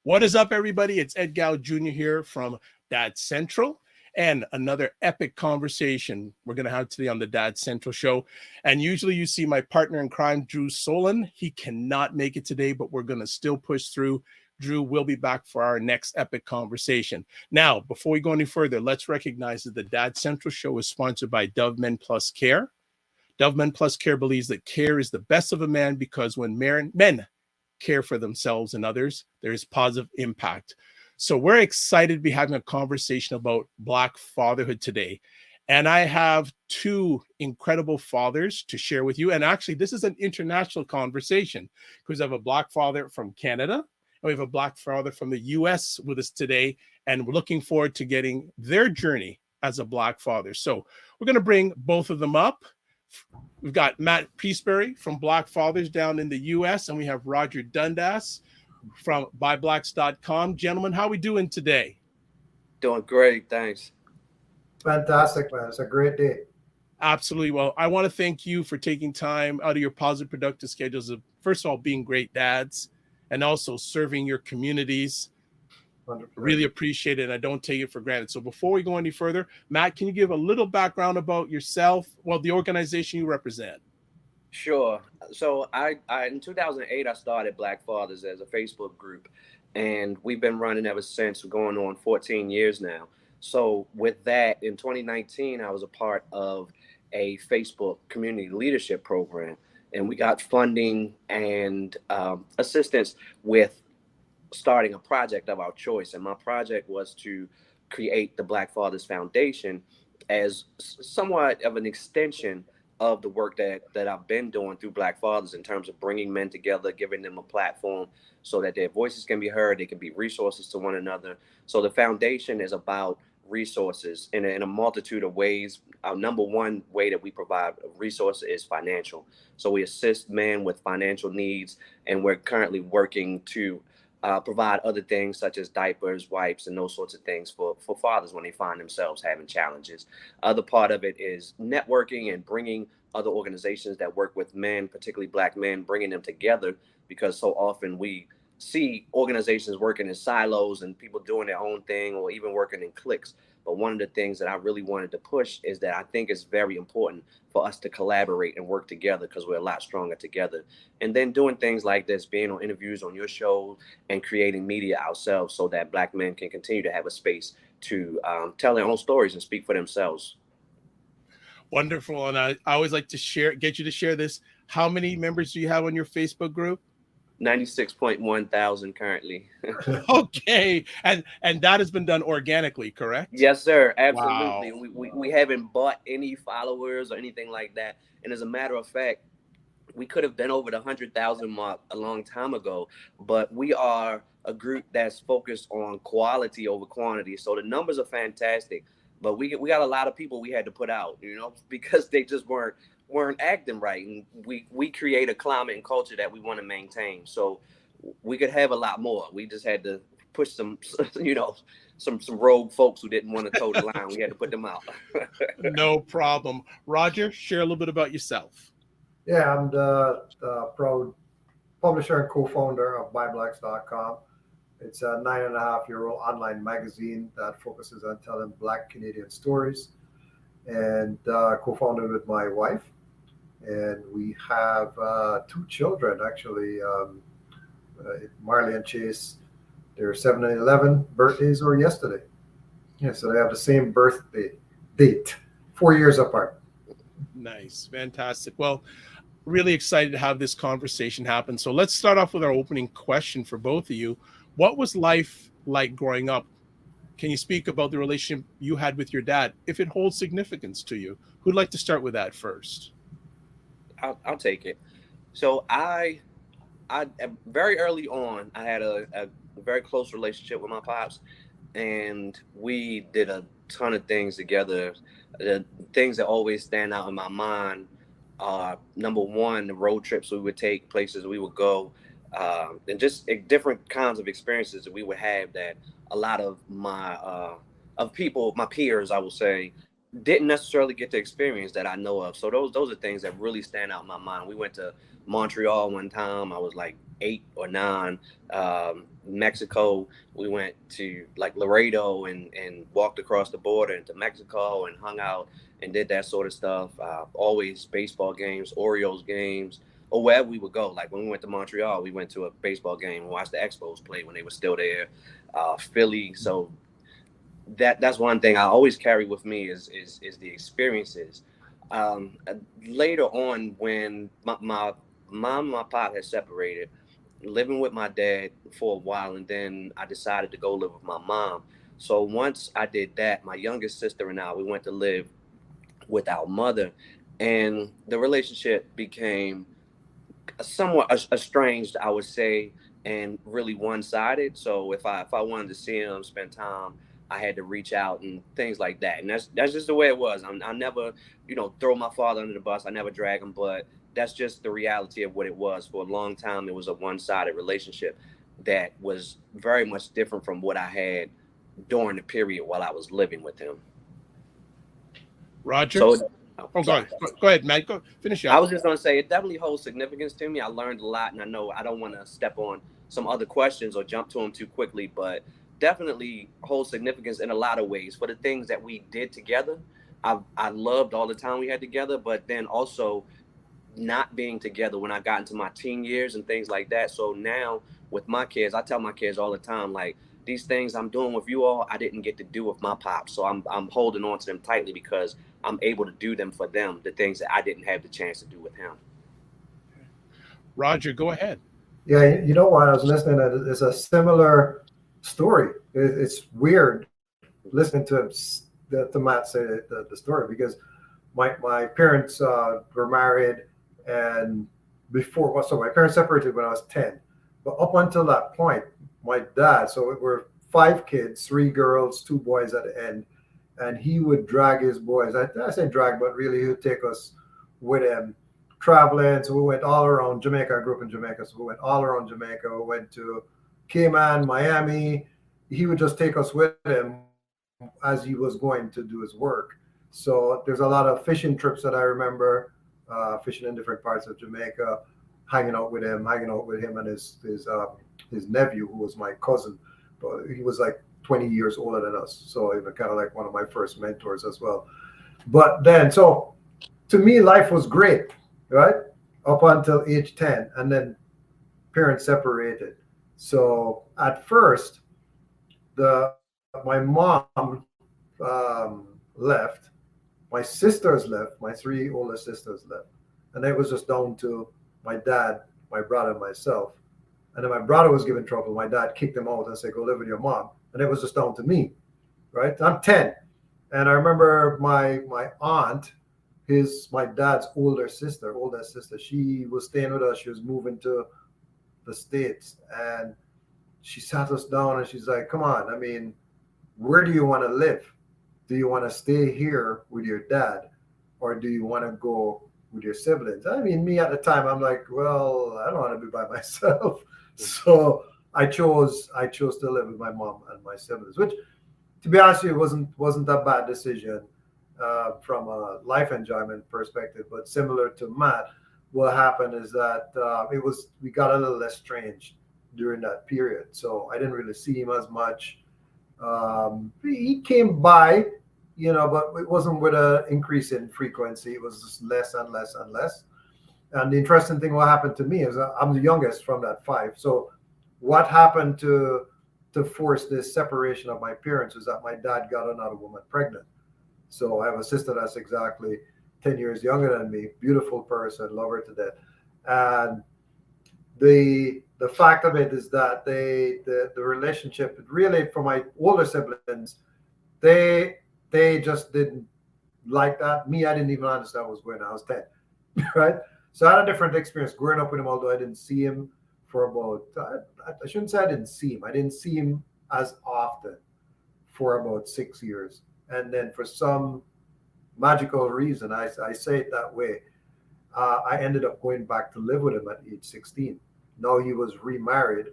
What is up, everybody? It's Ed Gow Jr. here from Dad Central, and another epic conversation we're going to have today on the Dad Central show. And usually you see my partner in crime, Drew Solon. He cannot make it today, but we're going to still push through. Drew will be back for our next epic conversation. Now, before we go any further, let's recognize that the Dad Central show is sponsored by Dove Men Plus Care. Dove Men Plus Care believes that care is the best of a man because when men care for themselves and others, there is positive impact. So we're excited to be having a conversation about Black fatherhood today. And I have two incredible fathers to share with you. And actually, this is an international conversation because I have a Black father from Canada and we have a Black father from the US with us today. And we're looking forward to getting their journey as a Black father. So we're going to bring both of them up. We've got Matt Prestbury from Black Fathers down in the U.S., and we have Roger Dundas from BuyBlacks.com. Gentlemen, how are we doing today? Doing great, thanks. Fantastic, man. It's a great day. Absolutely. Well, I want to thank you for taking time out of your positive, productive schedules of, first of all, being great dads and also serving your communities. 100%. Really appreciate it, and I don't take it for granted. So before we go any further, Matt, can you give a little background about yourself, well, the organization you represent? Sure. So I in 2008, I started Black Fathers as a Facebook group, and we've been running ever since, going on 14 years now. So with that, in 2019, I was a part of a Facebook community leadership program, and we got funding and assistance with starting a project of our choice. And my project was to create the Black Fathers Foundation as somewhat of an extension of the work that I've been doing through Black Fathers in terms of bringing men together, giving them a platform so that their voices can be heard, they can be resources to one another. So the foundation is about resources in a multitude of ways. Our number one way that we provide resources is financial. So we assist men with financial needs, and we're currently working to provide other things such as diapers, wipes, and those sorts of things for fathers when they find themselves having challenges. Other part of it is networking and bringing other organizations that work with men, particularly Black men, bringing them together, because so often we see organizations working in silos and people doing their own thing or even working in cliques. But one of the things that I really wanted to push is that I think it's very important for us to collaborate and work together because we're a lot stronger together. And then doing things like this, being on interviews on your show and creating media ourselves so that Black men can continue to have a space to tell their own stories and speak for themselves. Wonderful. And I always like to get you to share this. How many members do you have on your Facebook group? 96.1 thousand currently. Okay. And that has been done organically, correct? Yes, sir. Absolutely. Wow. We haven't bought any followers or anything like that. And as a matter of fact, we could have been over the 100,000 mark a long time ago, but we are a group that's focused on quality over quantity. So the numbers are fantastic, but we got a lot of people we had to put out, because they just weren't acting right. And we create a climate and culture that we want to maintain. So we could have a lot more. We just had to push some rogue folks who didn't want to toe the line. We had to put them out. No problem. Roger, share a little bit about yourself. Yeah, I'm the proud publisher and co-founder of BuyBlacks.com. It's a 9.5-year-old online magazine that focuses on telling Black Canadian stories, and co-founded with my wife. And we have two children, actually, Marley and Chase. They're 7 and 11. Birthdays were yesterday. Yeah, so they have the same birthday date, 4 years apart. Nice. Fantastic. Well, really excited to have this conversation happen. So let's start off with our opening question for both of you. What was life like growing up? Can you speak about the relationship you had with your dad, if it holds significance to you? Who'd like to start with that first? I'll take it. So I very early on, I had a very close relationship with my pops, and we did a ton of things together. The things that always stand out in my mind are, number one, the road trips we would take, places we would go, and just different kinds of experiences that we would have that a lot of my peers, I will say, didn't necessarily get to experience that I know of. So those are things that really stand out in my mind. We went to Montreal one time. I was like 8 or 9. Mexico, we went to like Laredo and walked across the border into Mexico and hung out and did that sort of stuff. Always baseball games, Orioles games, or wherever we would go. Like when we went to Montreal, we went to a baseball game and watched the Expos play when they were still there. Philly. So that's one thing I always carry with me is the experiences. Um, Later on, when my mom and my pop had separated, living with my dad for a while, and then I decided to go live with my mom. So once I did that, my youngest sister and I, we went to live with our mother, and the relationship became somewhat estranged, I would say, and really one-sided. So if I wanted to see him, spend time, I had to reach out and things like that. And that's just the way it was. I never, throw my father under the bus. I never drag him, but that's just the reality of what it was. For a long time, it was a one-sided relationship that was very much different from what I had during the period while I was living with him. Roger. So, go ahead, Matt. Go finish up. I was just going to say it definitely holds significance to me. I learned a lot, and I know I don't want to step on some other questions or jump to them too quickly, but definitely holds significance in a lot of ways for the things that we did together. I loved all the time we had together, but then also not being together when I got into my teen years and things like that. So now with my kids, I tell my kids all the time, like, these things I'm doing with you all, I didn't get to do with my pops. So I'm holding on to them tightly because I'm able to do them for them, the things that I didn't have the chance to do with him. Roger, go ahead. Yeah, you know what? I was listening. It's a similar story. It's weird listening to Matt say the story, because my parents were married, and so my parents separated when I was 10. But up until that point, my dad, so it were 5 kids, 3 girls, 2 boys at the end, and he would drag his boys. I say drag, but really he would take us with him traveling. So we went all around Jamaica. I grew up in Jamaica, so we went all around Jamaica. We went to Cayman, Miami. He would just take us with him as he was going to do his work. So there's a lot of fishing trips that I remember, fishing in different parts of Jamaica, hanging out with him and his nephew, who was my cousin, but he was like 20 years older than us. So he was kind of like one of my first mentors as well. But then, so to me, life was great, right? Up until age 10, and then parents separated. So at first, my mom left, my sisters left, my 3 older sisters left, and it was just down to my dad, my brother, and myself. And then my brother was given trouble. My dad kicked him out and said, "Go live with your mom." And it was just down to me, right? I'm 10, and I remember my aunt, my dad's oldest sister. She was staying with us. She was moving to the States, and she sat us down and she's like, "Come on, I mean, where do you want to live? Do you want to stay here with your dad, or do you want to go with your siblings?" I mean, me at the time, I'm like, well, I don't want to be by myself. So I chose to live with my mom and my siblings, which, to be honest with you, wasn't a bad decision from a life enjoyment perspective. But similar to Matt, what happened is that we got a little estranged during that period. So I didn't really see him as much. He came by, but it wasn't with an increase in frequency. It was just less and less and less. And the interesting thing, what happened to me is I'm the youngest from that 5. So what happened to force this separation of my parents is that my dad got another woman pregnant. So I have a sister that's exactly 10 years younger than me, beautiful person, love her to death. And the fact of it is that the relationship, really, for my older siblings, they just didn't like that. Me, I didn't even understand what was going on. I was 10, right? So I had a different experience growing up with him, although I didn't see him for about, I shouldn't say I didn't see him. I didn't see him as often for about 6 years. And then for some magical reason, I say it that way, I ended up going back to live with him at age 16. Now he was remarried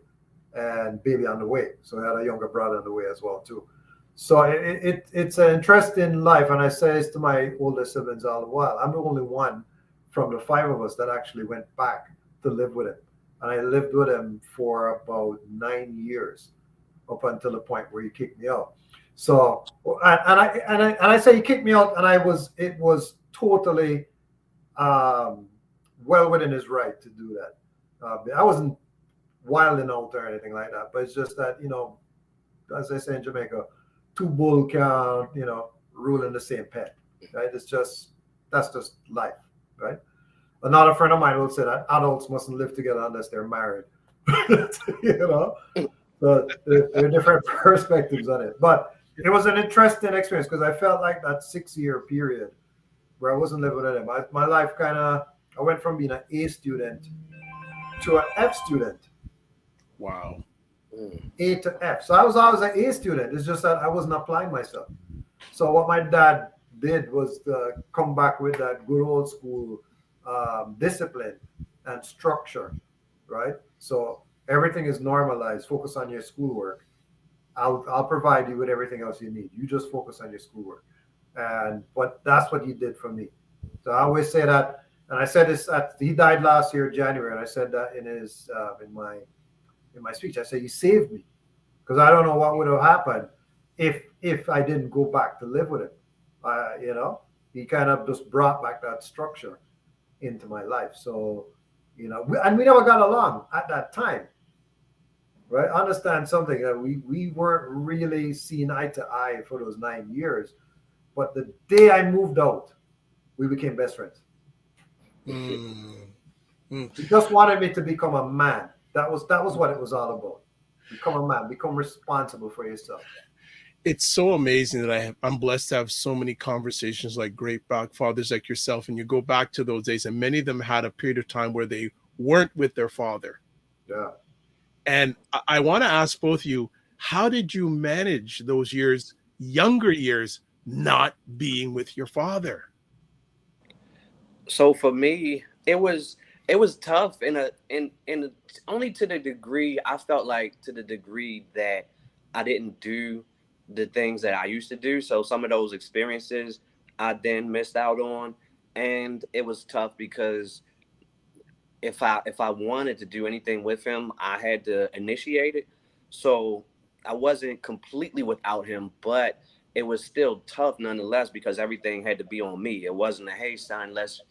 and baby on the way. So I had a younger brother on the way as well too. So it's an interesting life. And I say this to my older siblings all the while. I'm the only one from the 5 of us that actually went back to live with him. and I lived with him for about 9 years, up until the point where he kicked me out. So, and I say he kicked me out, and it was totally um, well within his right to do that. I wasn't wilding out or anything like that, but it's just that, as they say in Jamaica, two bull can, rule in the same pen, right? That's just life, right? Another friend of mine will say that adults mustn't live together unless they're married. you know, so there are different perspectives on it, but it was an interesting experience because I felt like that 6 year period where I wasn't living with him. My life I went from being an A student to an F student. Wow. A to F. So I was always an A student. It's just that I wasn't applying myself. So what my dad did was come back with that good old school discipline and structure, right? So everything is normalized. Focus on your schoolwork. I'll provide you with everything else you need. You just focus on your schoolwork. But that's what he did for me. So I always say that, and I said this he died last year, January, and I said that in my speech. I said he saved me because I don't know what would have happened if I didn't go back to live with him. He kind of just brought back that structure into my life. So, and we never got along at that time, right? Understand something that we weren't really seeing eye to eye for those 9 years, but the day I moved out, we became best friends. He just wanted me to become a man. That was what it was all about. Become a man. Become responsible for yourself. It's so amazing that I'm blessed to have so many conversations like great back fathers like yourself, and you go back to those days, and many of them had a period of time where they weren't with their father. Yeah. And I want to ask both of you, how did you manage those years, younger years, not being with your father? So for me, it was tough in only to the degree I felt like, to the degree that I didn't do the things that I used to do. So some of those experiences I then missed out on, and it was tough because if I wanted to do anything with him, I had to initiate it. So I wasn't completely without him, but it was still tough nonetheless because everything had to be on me. It wasn't a, hey son, let's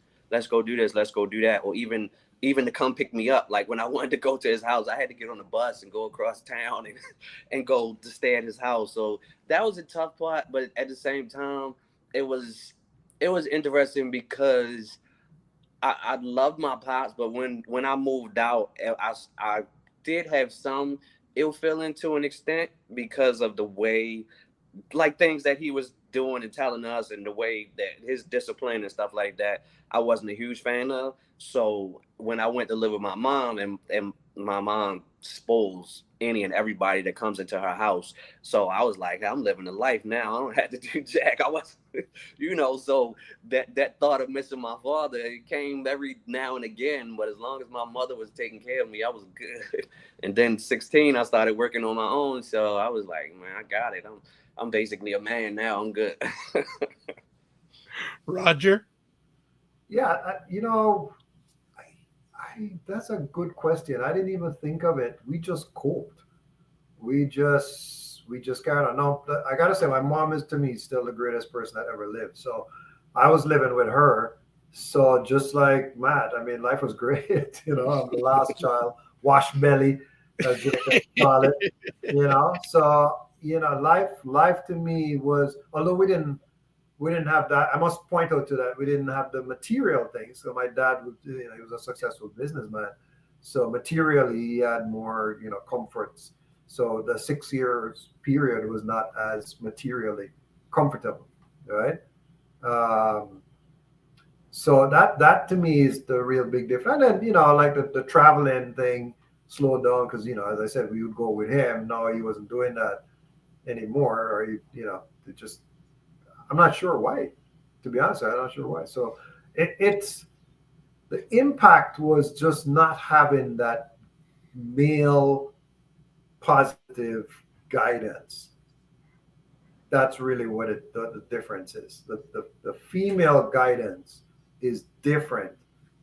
go do this, let's go do that, or even to come pick me up. Like when I wanted to go to his house, I had to get on the bus and go across town and go to stay at his house. So that was a tough part, but at the same time, it was interesting because I loved my pops, but when I moved out, I did have some ill feeling to an extent because of the way, like things that he was doing and telling us, and the way that his discipline and stuff like that, I wasn't a huge fan of. So when I went to live with my mom, and my mom spoils any and everybody that comes into her house, so I was like, I'm living a life now. I don't have to do jack. I was, so that thought of missing my father, it came every now and again. But as long as my mother was taking care of me, I was good. And then 16, I started working on my own, so I was like, man, I got it. I'm basically a man now. I'm good. Roger? Yeah, that's a good question. I didn't even think of it. We just coped. We just carried on. No, I gotta say, my mom is to me still the greatest person that ever lived. So I was living with her. So just like Matt, I mean, life was great. I'm the last child, wash belly, as Jamaican call it. So life to me was, although we didn't have that. I must point out to that we didn't have the material things. So my dad was, he was a successful businessman. So materially, he had more, comforts. So the 6 years period was not as materially comfortable, right? Um, so that to me is the real big difference. And then, like the traveling thing slowed down because, as I said, we would go with him. No, he wasn't doing that anymore, or it just, I'm not sure why. To be honest, I'm not sure why. So it's the impact was just not having that male positive guidance. That's really what the difference is. The female guidance is different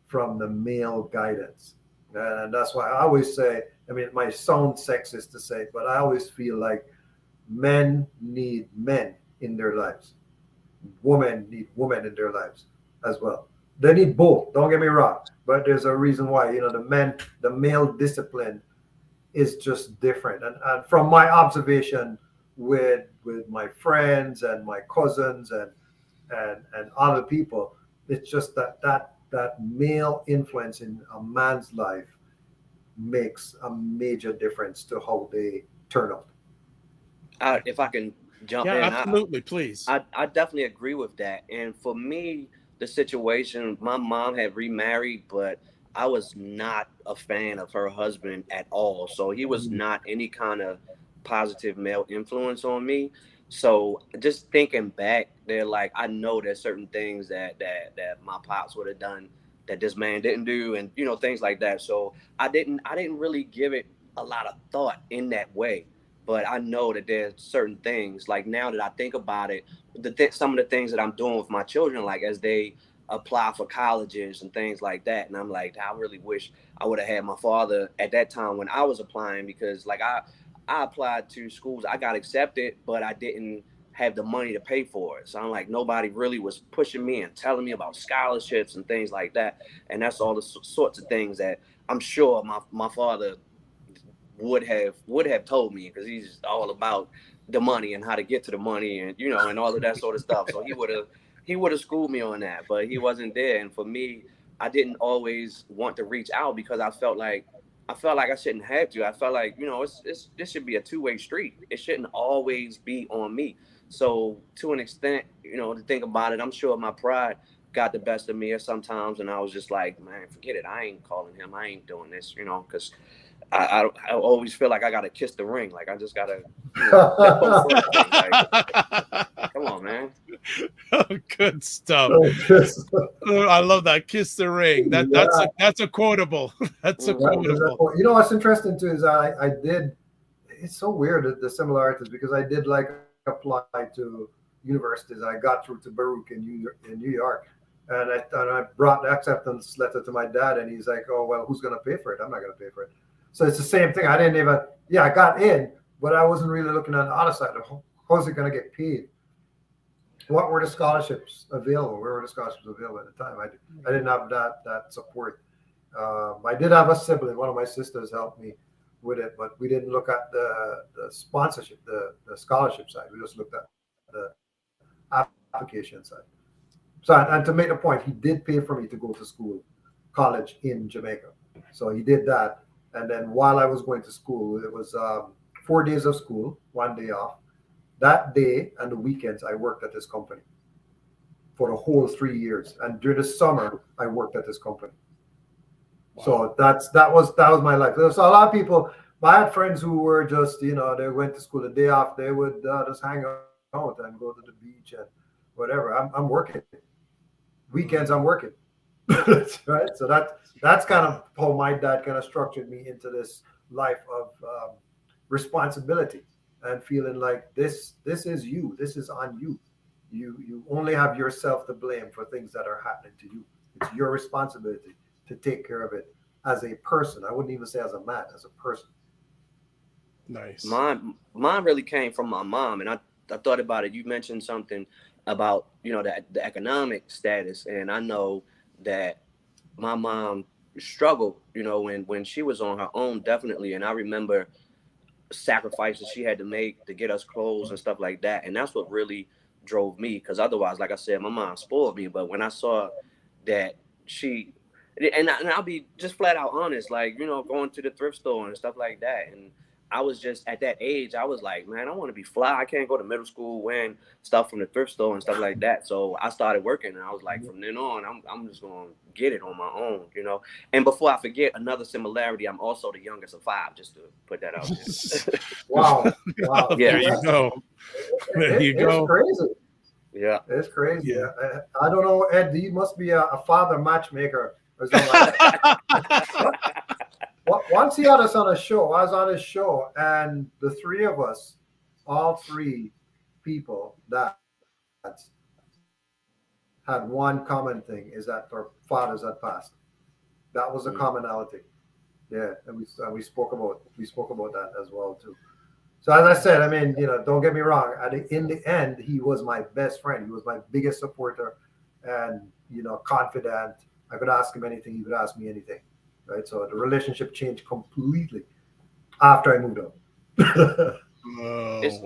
from the male guidance. And that's why I always say, I mean, it might sound sexist to say, but I always feel like men need men in their lives. Women need women in their lives as well. They need both. Don't get me wrong, but there's a reason why. The male discipline is just different. And from my observation with my friends and my cousins and other people, it's just that male influence in a man's life makes a major difference to how they turn out. If I can jump Yeah, in, absolutely, please. I definitely agree with that. And for me, the situation, my mom had remarried, but I was not a fan of her husband at all. So he was Mm. not any kind of positive male influence on me. So just thinking back, they're like, I know there's certain things that my pops would have done that this man didn't do, and things like that. So I didn't really give it a lot of thought in that way. But I know that there's certain things, like now that I think about it, some of the things that I'm doing with my children, like as they apply for colleges and things like that. And I'm like, I really wish I would have had my father at that time when I was applying, because like I applied to schools, I got accepted, but I didn't have the money to pay for it. So I'm like, nobody really was pushing me and telling me about scholarships and things like that. And that's all the sorts of things that I'm sure my father would have told me, because he's all about the money and how to get to the money, and and all of that sort of stuff. So he would have schooled me on that, but he wasn't there. And for me, I didn't always want to reach out, because I felt like I shouldn't have to. I felt like, it's this should be a two-way street. It shouldn't always be on me. So to an extent, to think about it, I'm sure my pride got the best of me at sometimes, and I was just like, man, forget it. I ain't calling him. I ain't doing this, because I always feel like I gotta kiss the ring. Like I just gotta, that whole sort of thing. Like, come on, man. Good stuff. Oh, I love that. Kiss the ring. That's a quotable. That's a Mhm. quotable. What's interesting too is I did. It's so weird the similarities because I did like apply to universities. I got through to Baruch in New York, and I brought the acceptance letter to my dad, and he's like, "Oh well, who's gonna pay for it? I'm not gonna pay for it." So it's the same thing. I didn't even. Yeah, I got in, but I wasn't really looking on the other side of how's it gonna get paid. What were the scholarships available? Where were the scholarships available at the time? I didn't have that support. I did have a sibling. One of my sisters helped me with it, but we didn't look at the sponsorship, the scholarship side. We just looked at the application side. So, and to make the point, he did pay for me to go to school, college in Jamaica. So he did that. And then while I was going to school, it was 4 days of school, 1 day off. That day and the weekends, I worked at this company for the whole 3 years. And during the summer, I worked at this company. Wow. So that was my life. So a lot of people, I had friends who were just they went to school the day off. They would just hang out and go to the beach and whatever. I'm working weekends. I'm working. Right. So that's kind of how my dad kind of structured me into this life of responsibility and feeling like this is you. This is on you. You only have yourself to blame for things that are happening to you. It's your responsibility to take care of it as a person. I wouldn't even say as a man, as a person. Nice. Mine really came from my mom, and I thought about it. You mentioned something about the economic status, and I know that my mom struggled, when she was on her own, definitely. And I remember sacrifices she had to make to get us clothes and stuff like that. And that's what really drove me, because otherwise, like I said, my mom spoiled me. But when I saw that she, and I'll be just flat out honest, like, going to the thrift store and stuff like that. And I was just at that age, I was like, man, I want to be fly. I can't go to middle school wearing stuff from the thrift store and stuff like that. So I started working, and I was like, from then on, I'm just going to get it on my own. And before I forget, another similarity, I'm also the youngest of five, just to put that out there. Wow, wow. There Yeah. you go. There you It's go. crazy. Yeah. It's crazy. Yeah. I don't know, Ed. You must be a father matchmaker or something like that. Once he had us on a show, I was on his show, and the three of us, all three people, dads, had one common thing: is that their fathers had passed. That was a Mm. commonality. Yeah, and we spoke about that as well too. So as I said, I mean, don't get me wrong. In the end, he was my best friend. He was my biggest supporter, and confidant. I could ask him anything. He would ask me anything, right? So the relationship changed completely after I moved out.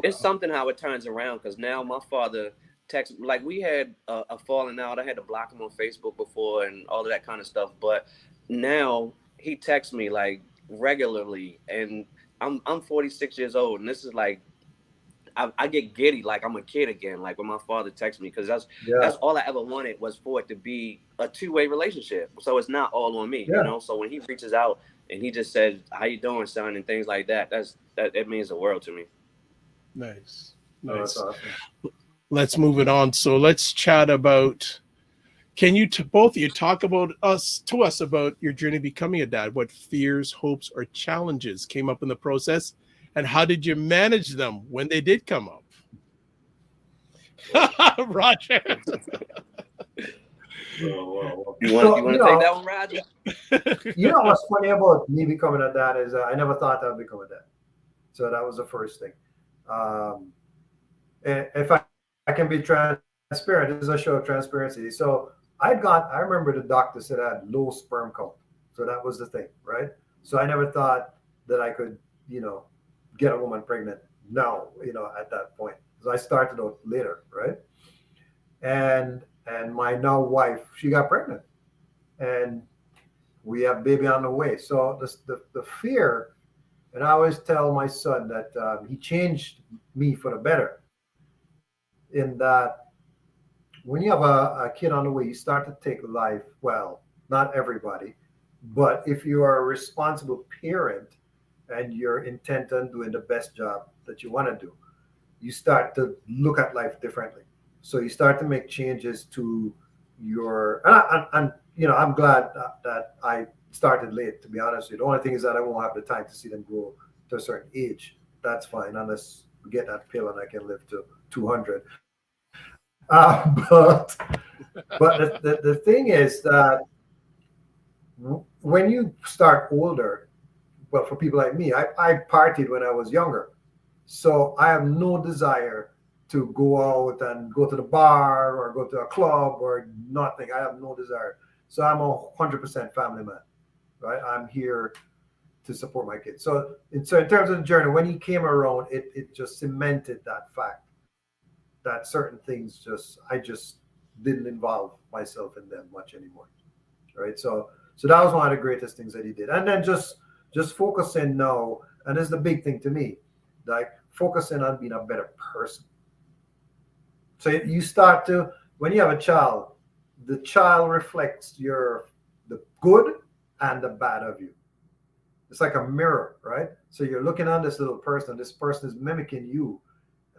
It's something how it turns around, because now my father texts, like, we had a falling out. I had to block him on Facebook before and all of that kind of stuff, but now he texts me like regularly, and I'm 46 years old, and this is like I get giddy like I'm a kid again, like when my father texts me, because that's all I ever wanted, was for it to be a two-way relationship. So it's not all on me, So when he reaches out and he just says, "How you doing, son?" and things like that, it means the world to me. Nice. Oh, that's awesome. Let's move it on. So let's chat about. Can you both of you talk to us about your journey becoming a dad? What fears, hopes, or challenges came up in the process, and how did you manage them when they did come up? Roger. You want to take that one, Roger? What's funny about me becoming a dad is I never thought I would become a dad. So that was the first thing. If I can be transparent, this is a show of transparency. So I remember the doctor said I had low sperm count. So that was the thing, right? So I never thought that I could, get a woman pregnant now, at that point. So I started out later, right? And my now wife, she got pregnant. And we have baby on the way. So the fear, and I always tell my son that he changed me for the better, in that when you have a kid on the way, you start to take life, well, not everybody, but if you are a responsible parent and you're intent on doing the best job that you want to do, you start to look at life differently. So you start to make changes to your, and I'm glad that I started late, to be honest with you. The only thing is that I won't have the time to see them grow to a certain age. That's fine, unless we get that pill and I can live to 200. But the thing is that when you start older, well, for people like me, I partied when I was younger. So I have no desire to go out and go to the bar or go to a club or nothing. I have no desire. So I'm a 100% family man, right? I'm here to support my kids. So in terms of the journey, when he came around, it just cemented that fact that certain things I just didn't involve myself in them much anymore, right? So that was one of the greatest things that he did. And then just focusing now, and this is the big thing to me, like focusing on being a better person. So you start to, when you have a child, the child reflects the good and the bad of you. It's like a mirror, right? So you're looking on this little person. This person is mimicking you,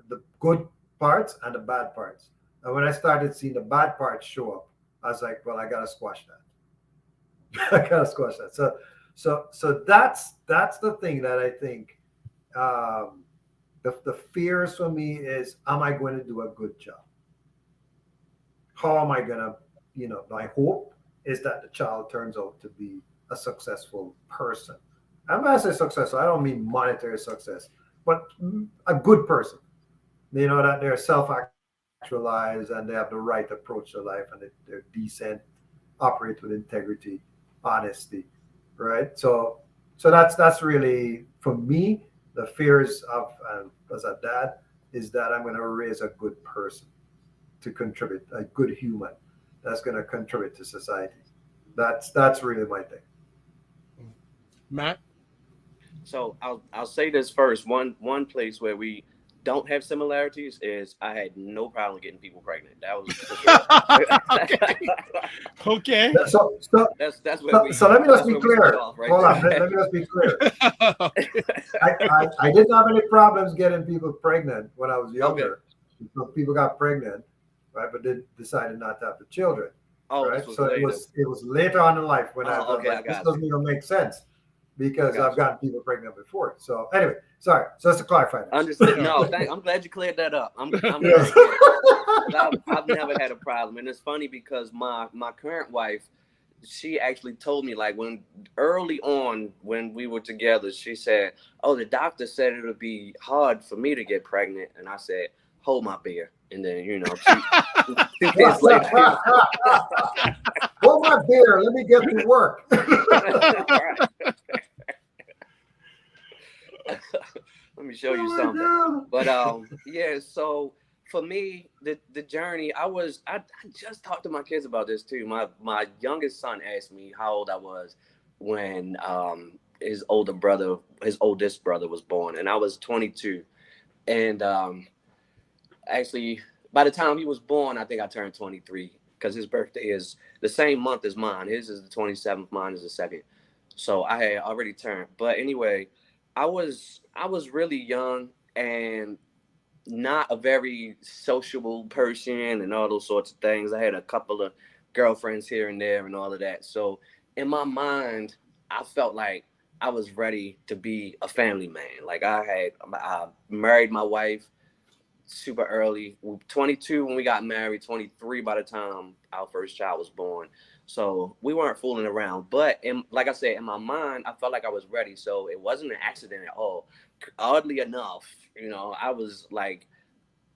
the good parts and the bad parts. And when I started seeing the bad parts show up, I was like, well, I gotta squash that. I gotta squash that. So that's the thing that I think the fears for me is, am I going to do a good job? How am I gonna, my hope is that the child turns out to be a successful person. And when I say successful, I don't mean monetary success, but a good person. That they're self-actualized and they have the right approach to life and they're decent, operate with integrity, honesty, right? So that's really, for me, the fears of as a dad is that I'm going to raise a good person to contribute, a good human that's going to contribute to society. That's really my thing. Matt? So I'll say this first. One place where we don't have similarities is I had no problem getting people pregnant. That was for sure. Okay. So that's where so let me just be clear. Hold on, let me just be clear. I didn't have any problems getting people pregnant when I was younger. Okay. People got pregnant, right, but they decided not to have the children. Oh, right. So it was later on in life when this doesn't even make sense. Because I've gotten people pregnant before. So anyway, sorry. So that's to clarify that. Understood. No, I'm glad you cleared that up. I'm glad I've never had a problem. And it's funny because my current wife, she actually told me, like, when early on when we were together, she said, "Oh, the doctor said it would be hard for me to get pregnant," and I said, "Hold my beer." And then, you know, 2 years later, you know. Hold my beer. Let me get to work. Let me show you Oh my something. God. But yeah, so for me, the journey, I just talked to my kids about this too. My youngest son asked me how old I was when his oldest brother was born, and I was 22. And actually, by the time he was born, I think I turned 23 because his birthday is the same month as mine. His is the 27th, mine is the 2nd. So I had already turned. But anyway, I was really young and not a very sociable person and all those sorts of things. I had a couple of girlfriends here and there and all of that. So in my mind, I felt like I was ready to be a family man. Like I married my wife super early. 22 when we got married, 23 by the time our first child was born. So we weren't fooling around. But like I said, in my mind, I felt like I was ready. So it wasn't an accident at all. Oddly enough, you know, I was like,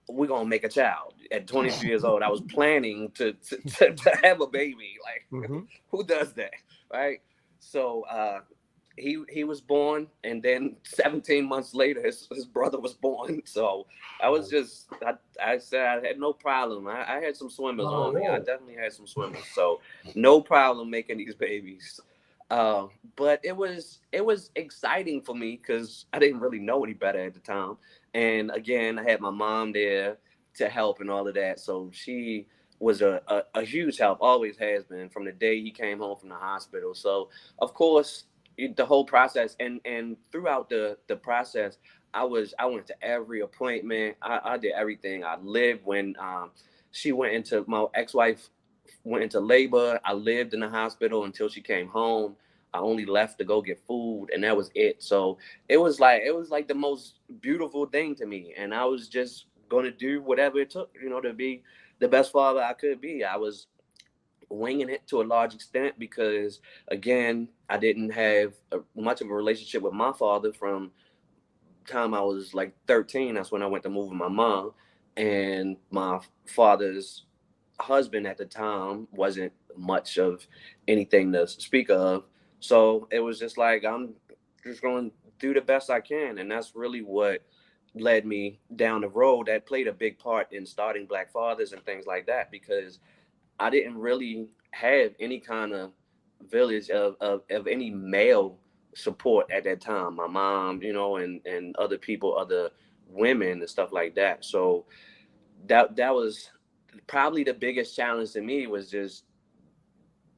we're gonna make a child at 22 years old. I was planning to have a baby. Like, Mm-hmm. who does that, right? So he was born, and then 17 months later, his brother was born. So I said I had no problem. I had some swimmers on me. I definitely had some swimmers. So no problem making these babies. Uh, but it was exciting for me because I didn't really know any better at the time. And again, I had my mom there to help and all of that. So she was a huge help, always has been from the day he came home from the hospital. So of course, the whole process and throughout the process, I went to every appointment. I did everything. I lived when she went into my ex-wife went into labor. I lived in the hospital until she came home. I only left to go get food, and that was it. So it was like the most beautiful thing to me, and I was just gonna do whatever it took, to be the best father I could be. I was winging it to a large extent because, again, I didn't have much of a relationship with my father from time I was like 13. That's when I went to move with my mom, and my father's husband at the time wasn't much of anything to speak of. So it was just like, I'm just going to do the best I can. And that's really what led me down the road. That played a big part in starting Black Fathers and things like that, because I didn't really have any kind of village of any male support at that time. My mom, and other people, other women and stuff like that. So that was probably the biggest challenge to me, was just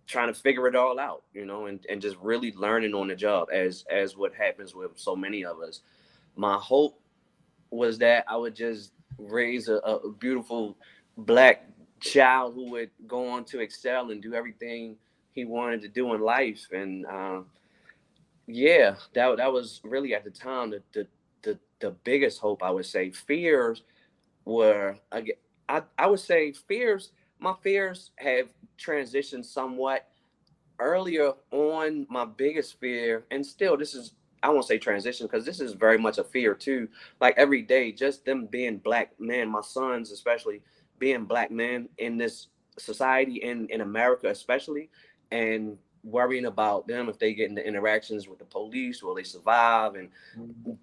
trying to figure it all out, and just really learning on the job, as what happens with so many of us. My hope was that I would just raise a beautiful Black child who would go on to excel and do everything he wanted to do in life. And yeah, that was really at the time the biggest hope. I would say fears were, I would say fears. My fears have transitioned somewhat. Earlier on, my biggest fear, and still this is, I won't say transition because this is very much a fear too. Like every day, just them being Black men, my sons especially, being Black men in this society, in America especially, and worrying about them if they get into interactions with the police, will they survive? And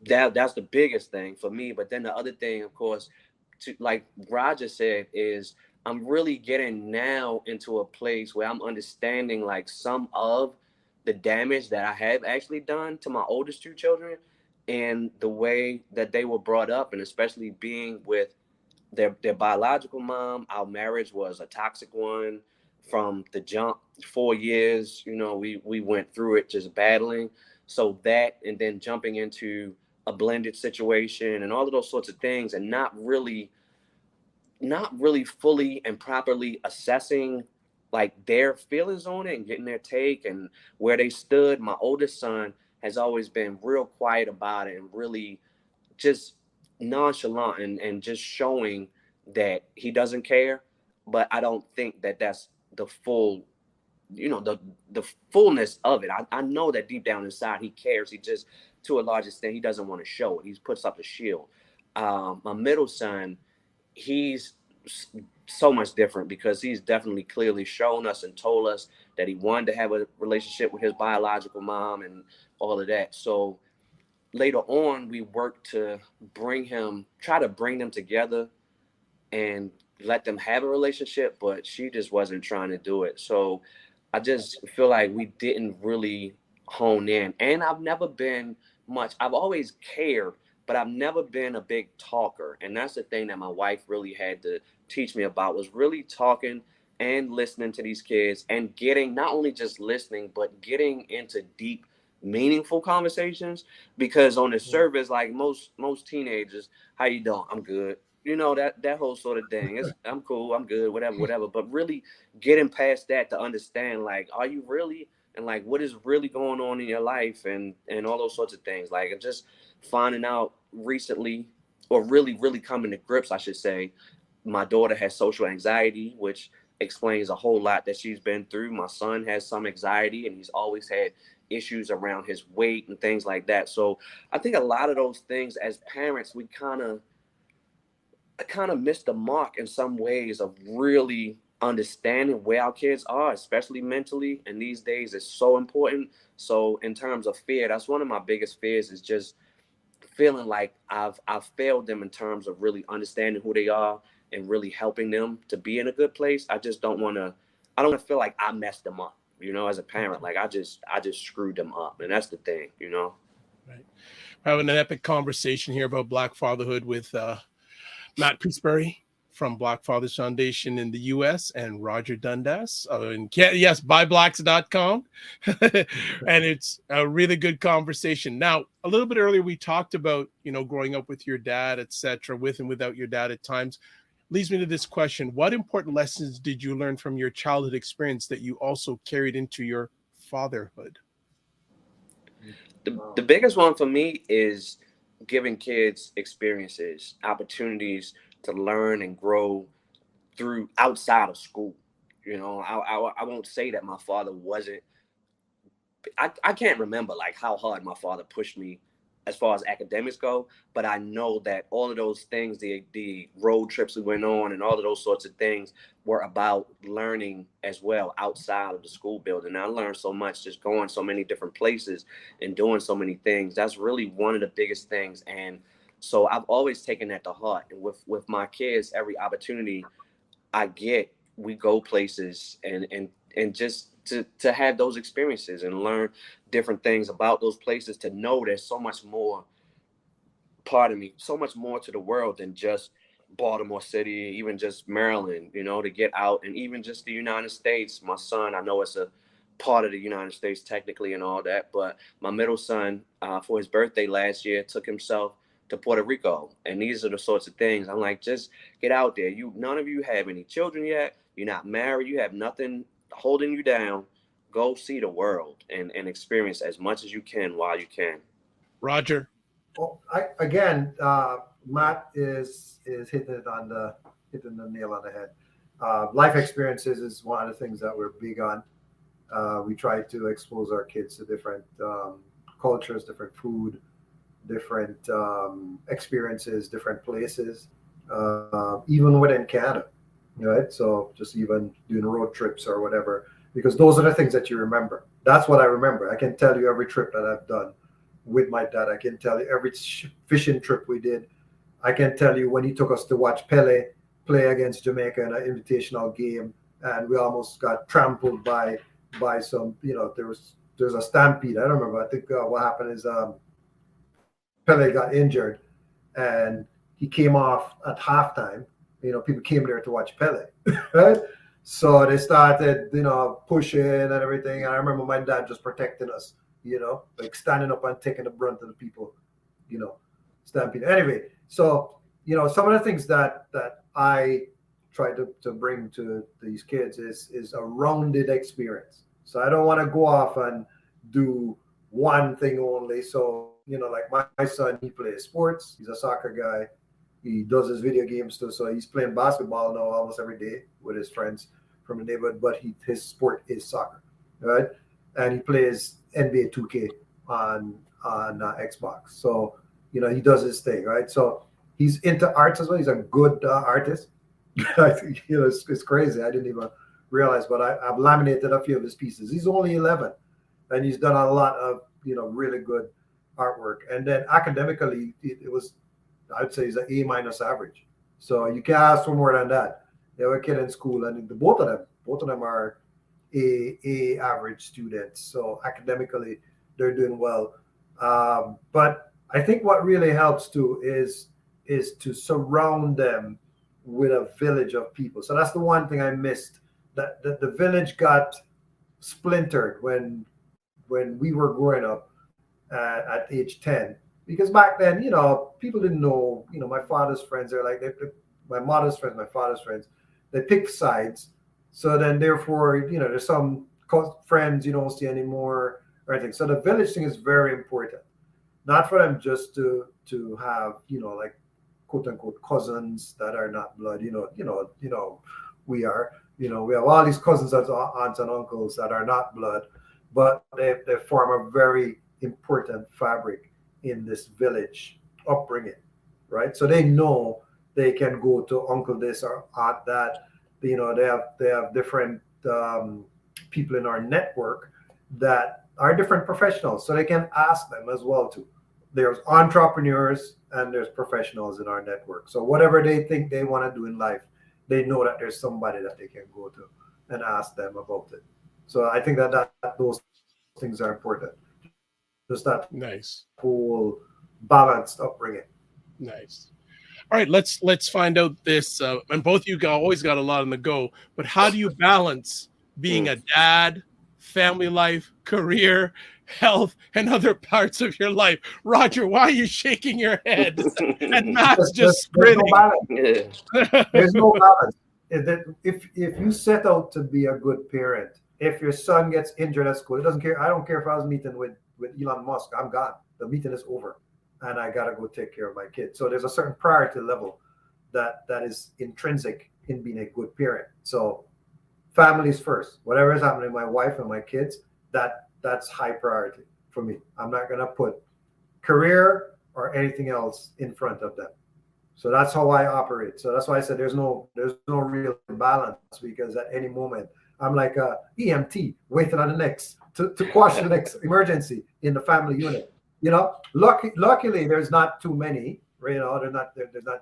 that's the biggest thing for me. But then the other thing, of course, like Roger said, is I'm really getting now into a place where I'm understanding like some of the damage that I have actually done to my oldest two children, and the way that they were brought up, and especially being with their biological mom. Our marriage was a toxic one from the jump. 4 years, we went through it just battling. So that, and then jumping into a blended situation and all of those sorts of things, and not really fully and properly assessing like their feelings on it and getting their take and where they stood. My oldest son has always been real quiet about it and really just nonchalant, and just showing that he doesn't care. But I don't think that that's the full the fullness of it. I know that deep down inside he cares. He just, to a large extent, he doesn't want to show it. He puts up a shield. My middle son, he's so much different because he's definitely clearly shown us and told us that he wanted to have a relationship with his biological mom and all of that. So later on, we worked to try to bring them together and let them have a relationship, but she just wasn't trying to do it. So I just feel like we didn't really hone in. And I've never been I've always cared, but I've never been a big talker. And that's the thing that my wife really had to teach me about, was really talking and listening to these kids and getting, not only just listening, but getting into deep, meaningful conversations. Because on the surface, like most teenagers, how you doing? I'm good. That whole sort of thing. I'm cool, I'm good, whatever. But really getting past that to understand, like, are you really, and like, what is really going on in your life, and all those sorts of things. Like, I'm just finding out recently, or really coming to grips, I should say, my daughter has social anxiety, which explains a whole lot that she's been through. My son has some anxiety, and he's always had issues around his weight and things like that. So I think a lot of those things as parents, we kind of missed the mark in some ways of really understanding where our kids are, especially mentally. And these days it's so important. So in terms of fear, that's one of my biggest fears, is just feeling like I've failed them in terms of really understanding who they are and really helping them to be in a good place. I don't want to feel like I messed them up, as a parent. Like I just screwed them up. And that's the thing, Right. We're having an epic conversation here about Black fatherhood with Matt Prestbury from Black Fathers Foundation in the US, and Roger Dundas byblacks.com. And it's a really good conversation. Now, a little bit earlier, we talked about, growing up with your dad, etc., with and without your dad at times. Leads me to this question. What important lessons did you learn from your childhood experience that you also carried into your fatherhood? The biggest one for me is giving kids experiences, opportunities to learn and grow through outside of school. I won't say that my father wasn't. I can't remember like how hard my father pushed me as far as academics go, but I know that all of those things, the road trips we went on and all of those sorts of things, were about learning as well outside of the school building. I learned so much just going so many different places and doing so many things. That's really one of the biggest things. And so I've always taken that to heart. And with my kids, every opportunity I get, we go places and just to have those experiences and learn different things about those places, to know there's so much more, so much more to the world than just Baltimore City, even just Maryland, to get out, and even just the United States. My son, I know it's a part of the United States technically and all that, but my middle son, for his birthday last year, took himself to Puerto Rico. And these are the sorts of things I'm like, just get out there. None of you have any children yet. You're not married. You have nothing holding you down. Go see the world and experience as much as you can while you can. Roger. Well, Matt is hitting the nail on the head. Life experiences is one of the things that we're big on. We try to expose our kids to different cultures, different food, different experiences, different places, even within Canada, right? So just even doing road trips or whatever, because those are the things that you remember. That's what I remember. I can tell you every trip that I've done with my dad. I can tell you every fishing trip we did. I can tell you when he took us to watch Pele play against Jamaica in an invitational game, and we almost got trampled by some, there's a stampede. I don't remember. I think what happened is Pele got injured and he came off at halftime. People came there to watch Pele, right? So they started, pushing and everything. And I remember my dad just protecting us, like standing up and taking the brunt of the people, stampede. Anyway, so, some of the things that I try to bring to these kids is a rounded experience. So I don't want to go off and do one thing only. So, like my son, he plays sports. He's a soccer guy. He does his video games too. So he's playing basketball now almost every day with his friends from the neighborhood, but his sport is soccer, right? And he plays NBA 2K on Xbox. So he does his thing, right? So he's into arts as well. He's a good artist. I think it's crazy. I didn't even realize, but I've laminated a few of his pieces. He's only 11, and he's done a lot of really good artwork. And then academically, it was, I'd say, he's an A- average. So you can't ask for more than that. They were a kid in school, and both of them are A average students. So academically, they're doing well. But I think what really helps too is to surround them with a village of people. So that's the one thing I missed. That the village got splintered when we were growing up at age 10, because back then people didn't know. My father's friends are like my mother's friends, my father's friends, they pick sides. So then therefore there's some friends you don't see anymore or anything. So the village thing is very important, not for them just to have like quote unquote cousins that are not blood. We are. We have all these cousins as aunts and uncles that are not blood, but they form a very important fabric in this village upbringing, right? So they know they can go to uncle this or aunt that. They have different people in our network that are different professionals, so they can ask them as well too. There's entrepreneurs and there's professionals in our network. So whatever they think they want to do in life, they know that there's somebody that they can go to and ask them about it. So I think that those things are important. Just that Nice. whole balanced upbringing. Nice. All right, let's find out this. And both of you always got a lot on the go, but how do you balance being a dad, family life, career, health, and other parts of your life? Roger, why are you shaking your head? And Matt's just grinning. There's no balance. If you set out to be a good parent, if your son gets injured at school, it doesn't care. I don't care if I was meeting with Elon Musk. I'm gone. The meeting is over, and I gotta go take care of my kid. So there's a certain priority level that is intrinsic in being a good parent. So families first. Whatever is happening to my wife and my kids, that's high priority for me. I'm not gonna put career or anything else in front of them. So that's how I operate. So that's why I said there's no real balance, because at any moment I'm like a EMT waiting on the next to quash the next emergency in the family unit. Luckily there's not too many. There's not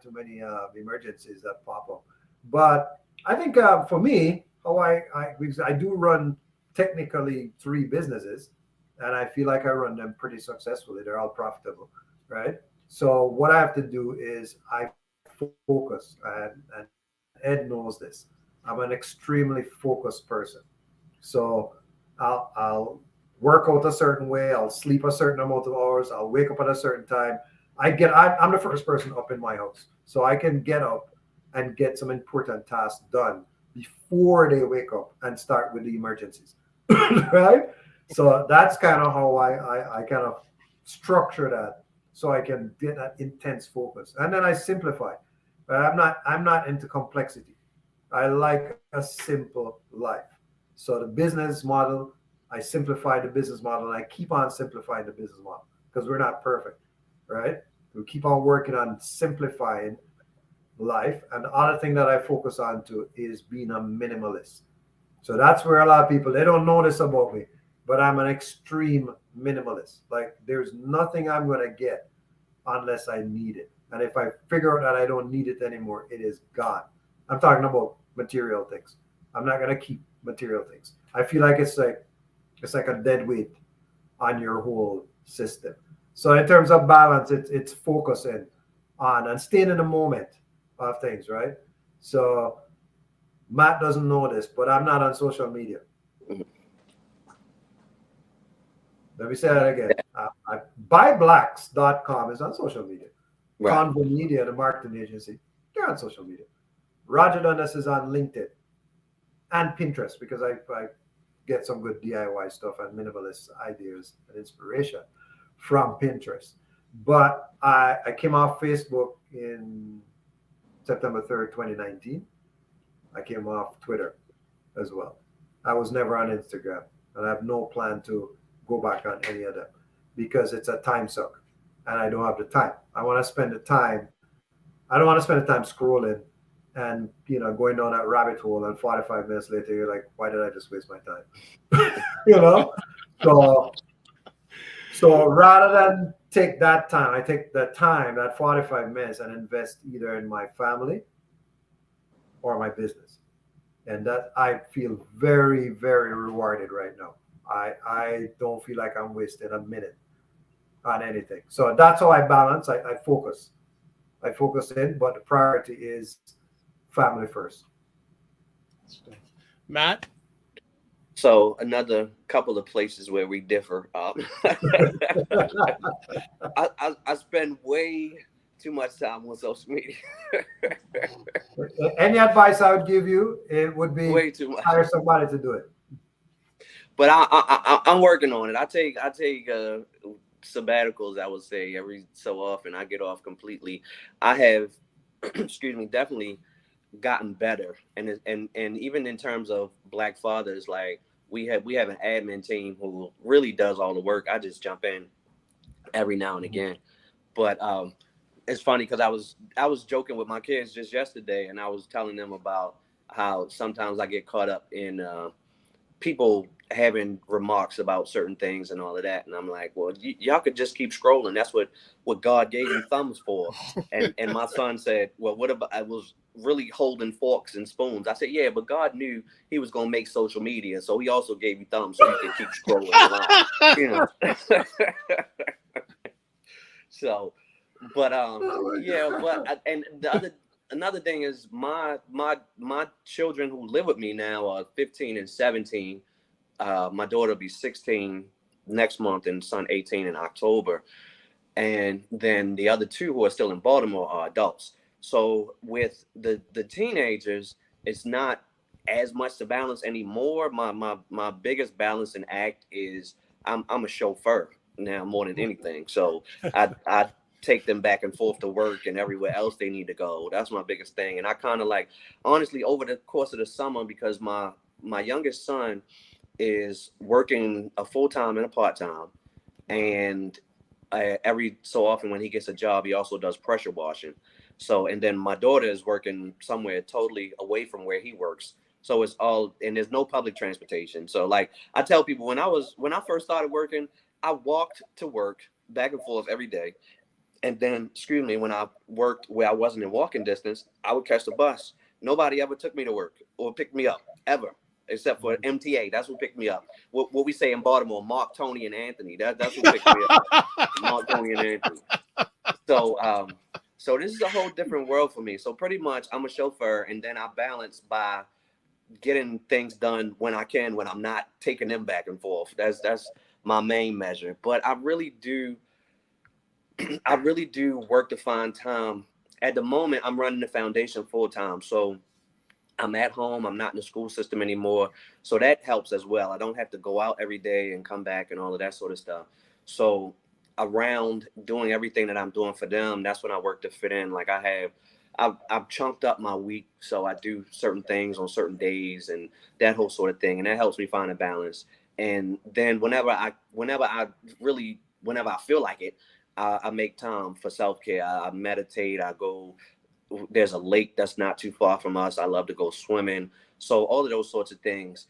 too many emergencies that pop up. But I think for me, because I do run technically 3 businesses, and I feel like I run them pretty successfully. They're all profitable, right? So what I have to do is I focus, and Ed knows this. I'm an extremely focused person. So I'll work out a certain way. I'll sleep a certain amount of hours. I'll wake up at a certain time. I'm the first person up in my house, so I can get up and get some important tasks done before they wake up and start with the emergencies, right? So that's kind of how I kind of structure that, so I can get that intense focus, and then I simplify. I'm not into complexity. I like a simple life. So the business model, I simplify the business model, and I keep on simplifying the business model, because we're not perfect, right? We keep on working on simplifying life. And the other thing that I focus on too is being a minimalist. So that's where a lot of people, they don't know this about me, but I'm an extreme minimalist. Like there's nothing I'm going to get unless I need it. And if I figure out that I don't need it anymore, it is gone. I'm talking about material things. I'm not going to keep material things. I feel like it's like a dead weight on your whole system. So in terms of balance, it's focusing on and staying in the moment of things, right? So Matt doesn't know this, but I'm not on social media. Let me say that again. Buyblacks.com is on social media. Right. Konvo Media, the marketing agency, they're on social media. Roger Dundas is on LinkedIn and Pinterest, because I get some good DIY stuff and minimalist ideas and inspiration from Pinterest. But I came off Facebook in September 3rd, 2019. I came off Twitter. as well. I was never on Instagram, and I have no plan to go back on any of them because it's a time suck, and I don't have the time. I want to spend the time. I don't want to spend the time scrolling and going down that rabbit hole, and 45 minutes later you're like, why did I just waste my time? you know. So rather than take that time, I take that time, that 45 minutes, and invest either in my family or my business. And that I feel very, very rewarded right now. I don't feel like I'm wasting a minute on anything. So that's how I balance. I focus. I focus in, but the priority is family first. Matt? So another couple of places where we differ. I spend way too much time on social media. Any advice I would give you, it would be way too much. Hire somebody to do it. But I'm working on it. I take sabbaticals, I would say, every so often. I get off completely. I have, excuse me, definitely gotten better, and even in terms of Black fathers, like we have an admin team who really does all the work. I just jump in every now and again. But it's funny because I was joking with my kids just yesterday, and I was telling them about how sometimes I get caught up in people having remarks about certain things and all of that, and I'm like, well, y'all could just keep scrolling. That's what God gave you thumbs for. And my son said, well, what about I was really holding forks and spoons? I said, yeah, but God knew he was going to make social media, so he also gave you thumbs so you can keep scrolling around, So, but yeah, but and another thing is my children who live with me now are 15 and 17. My daughter will be 16 next month, and son 18 in October. And then the other two who are still in Baltimore are adults. So with the teenagers, it's not as much to balance anymore. My biggest balancing act is I'm a chauffeur now more than anything. So I take them back and forth to work and everywhere else they need to go. That's my biggest thing. And I kind of like, honestly, over the course of the summer, because my youngest son is working a full-time and a part-time, and every so often when he gets a job, he also does pressure washing. So, and then my daughter is working somewhere totally away from where he works. So it's all, and there's no public transportation. So like I tell people, when I first started working, I walked to work back and forth every day. And then, excuse me, when I worked where I wasn't in walking distance, I would catch the bus. Nobody ever took me to work or picked me up ever, except for MTA. That's who picked me up. What we say in Baltimore, Mark, Tony, and Anthony. That's who picked me up. Mark, Tony, and Anthony. So this is a whole different world for me. So pretty much I'm a chauffeur, and then I balance by getting things done when I can, when I'm not taking them back and forth. That's my main measure. But I really do work to find time. At the moment, I'm running the foundation full time. So I'm at home. I'm not in the school system anymore. So that helps as well. I don't have to go out every day and come back and all of that sort of stuff. So around doing everything that I'm doing for them, that's when I work to fit in. Like I've chunked up my week. So I do certain things on certain days and that whole sort of thing. And that helps me find a balance. And then whenever I feel like it, I make time for self-care. I meditate. I go. There's a lake that's not too far from us. I love to go swimming. So all of those sorts of things.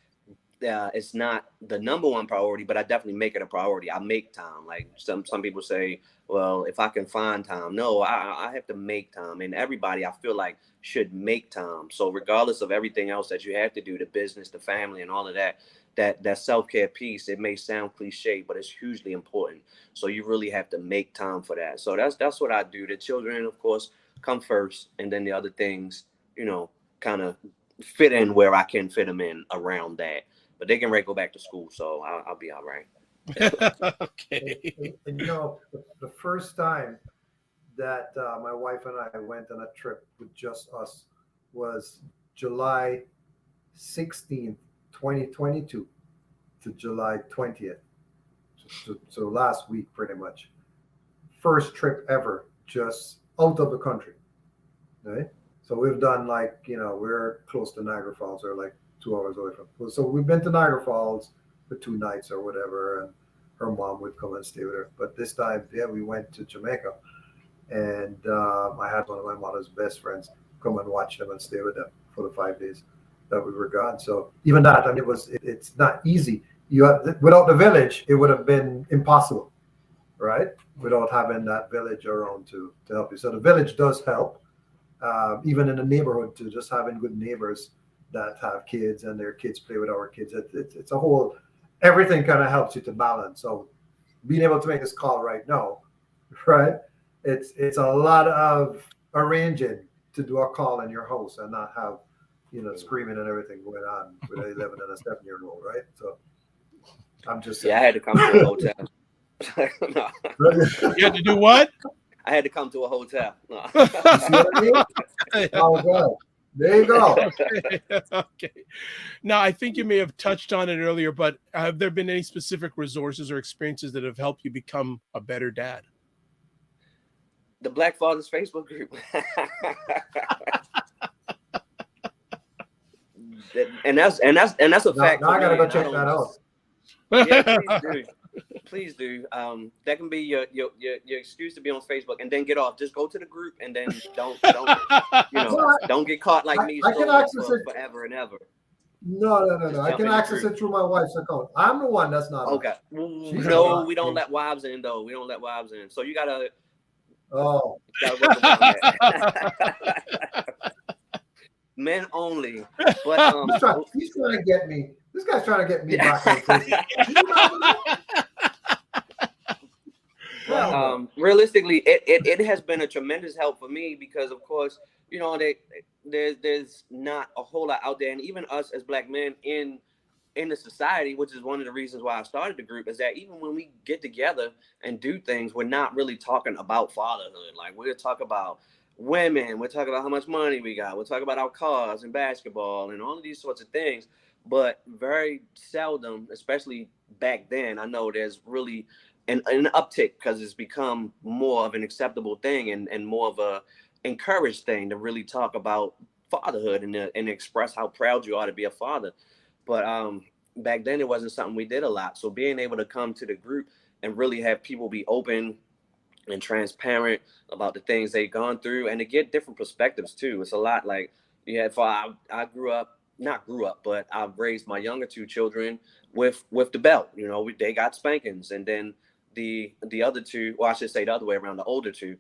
It's not the number one priority, but I definitely make it a priority. I make time. Like some people say, well, if I can find time. No, I have to make time. And everybody, I feel like, should make time. So regardless of everything else that you have to do, the business, the family, and all of that, that self-care piece, it may sound cliche, but it's hugely important. So you really have to make time for that. So that's what I do. The children, of course, come first, and then the other things, kind of fit in where I can fit them in around that. But they can go back to school, so I'll be all right. Okay. And the first time that my wife and I went on a trip with just us was July 16th, 2022 to July 20th. So last week, pretty much. First trip ever, just out of the country. Right? So we've done we're close to Niagara Falls, or like 2 hours away from. So we've been to Niagara Falls for 2 nights or whatever, and her mom would come and stay with her. But this time, yeah, we went to Jamaica, and I had one of my mother's best friends come and watch them and stay with them for the 5 days that we were gone. So even that, I mean, it's not easy. Without the village, it would have been impossible, right? Without having that village around to help you. So the village does help, even in the neighborhood too. Just having good neighbors that have kids and their kids play with our kids. It's a whole, everything kind of helps you to balance. So being able to make this call right now, right? It's a lot of arranging to do a call in your house and not have, screaming and everything going on with an 11 and a 7-year-old, right? So I'm just saying. Yeah, I had to come to a hotel. No. You had to do what? I had to come to a hotel. No. You see what I mean? Oh, God. There you go. Okay. Now, I think you may have touched on it earlier, but have there been any specific resources or experiences that have helped you become a better dad? The Black Fathers Facebook group. and that's a fact. Now I gotta go check that out. Yeah, please do. That can be your excuse to be on Facebook and then get off. Just go to the group and then don't don't get caught like me. I can access it forever and ever. No. I can access it through my wife's account. I'm the one that's not. Okay. No, we don't let wives in though. We don't let wives in. So you gotta. Oh. Gotta work around that. Men only. But he's trying to get me. This guy's trying to get me back on Facebook. Realistically, it has been a tremendous help for me because, of course, there's not a whole lot out there, and even us as Black men in the society, which is one of the reasons why I started the group, is that even when we get together and do things, we're not really talking about fatherhood. Like, we'll talk about women, we'll talk about how much money we got, we'll talk about our cars and basketball and all of these sorts of things, but very seldom, especially back then, I know there's really an uptick because it's become more of an acceptable thing and more of a encouraged thing to really talk about fatherhood and express how proud you are to be a father. But back then it wasn't something we did a lot. So being able to come to the group and really have people be open and transparent about the things they've gone through and to get different perspectives too. It's a lot like, I not grew up, but I've raised my younger 2 children with the belt. They got spankings, and then the other 2, or I should say the other way around, the older 2,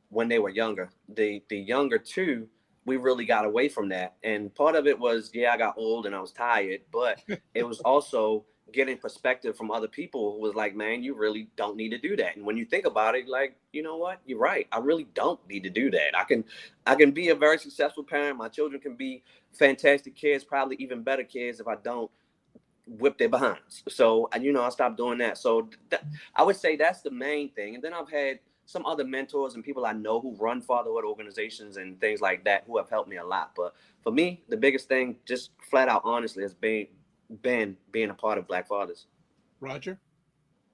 when they were younger, the younger 2, we really got away from that. And part of it was, I got old and I was tired, but it was also getting perspective from other people who was like, man, you really don't need to do that. And when you think about it, like, you know what, you're right. I really don't need to do that. I can be a very successful parent. My children can be fantastic kids, probably even better kids if I don't whip their behinds. So, I stopped doing that. So I would say that's the main thing. And then I've had some other mentors and people I know who run fatherhood organizations and things like that who have helped me a lot. But for me, the biggest thing, just flat out honestly, has been being a part of Black Fathers. Roger?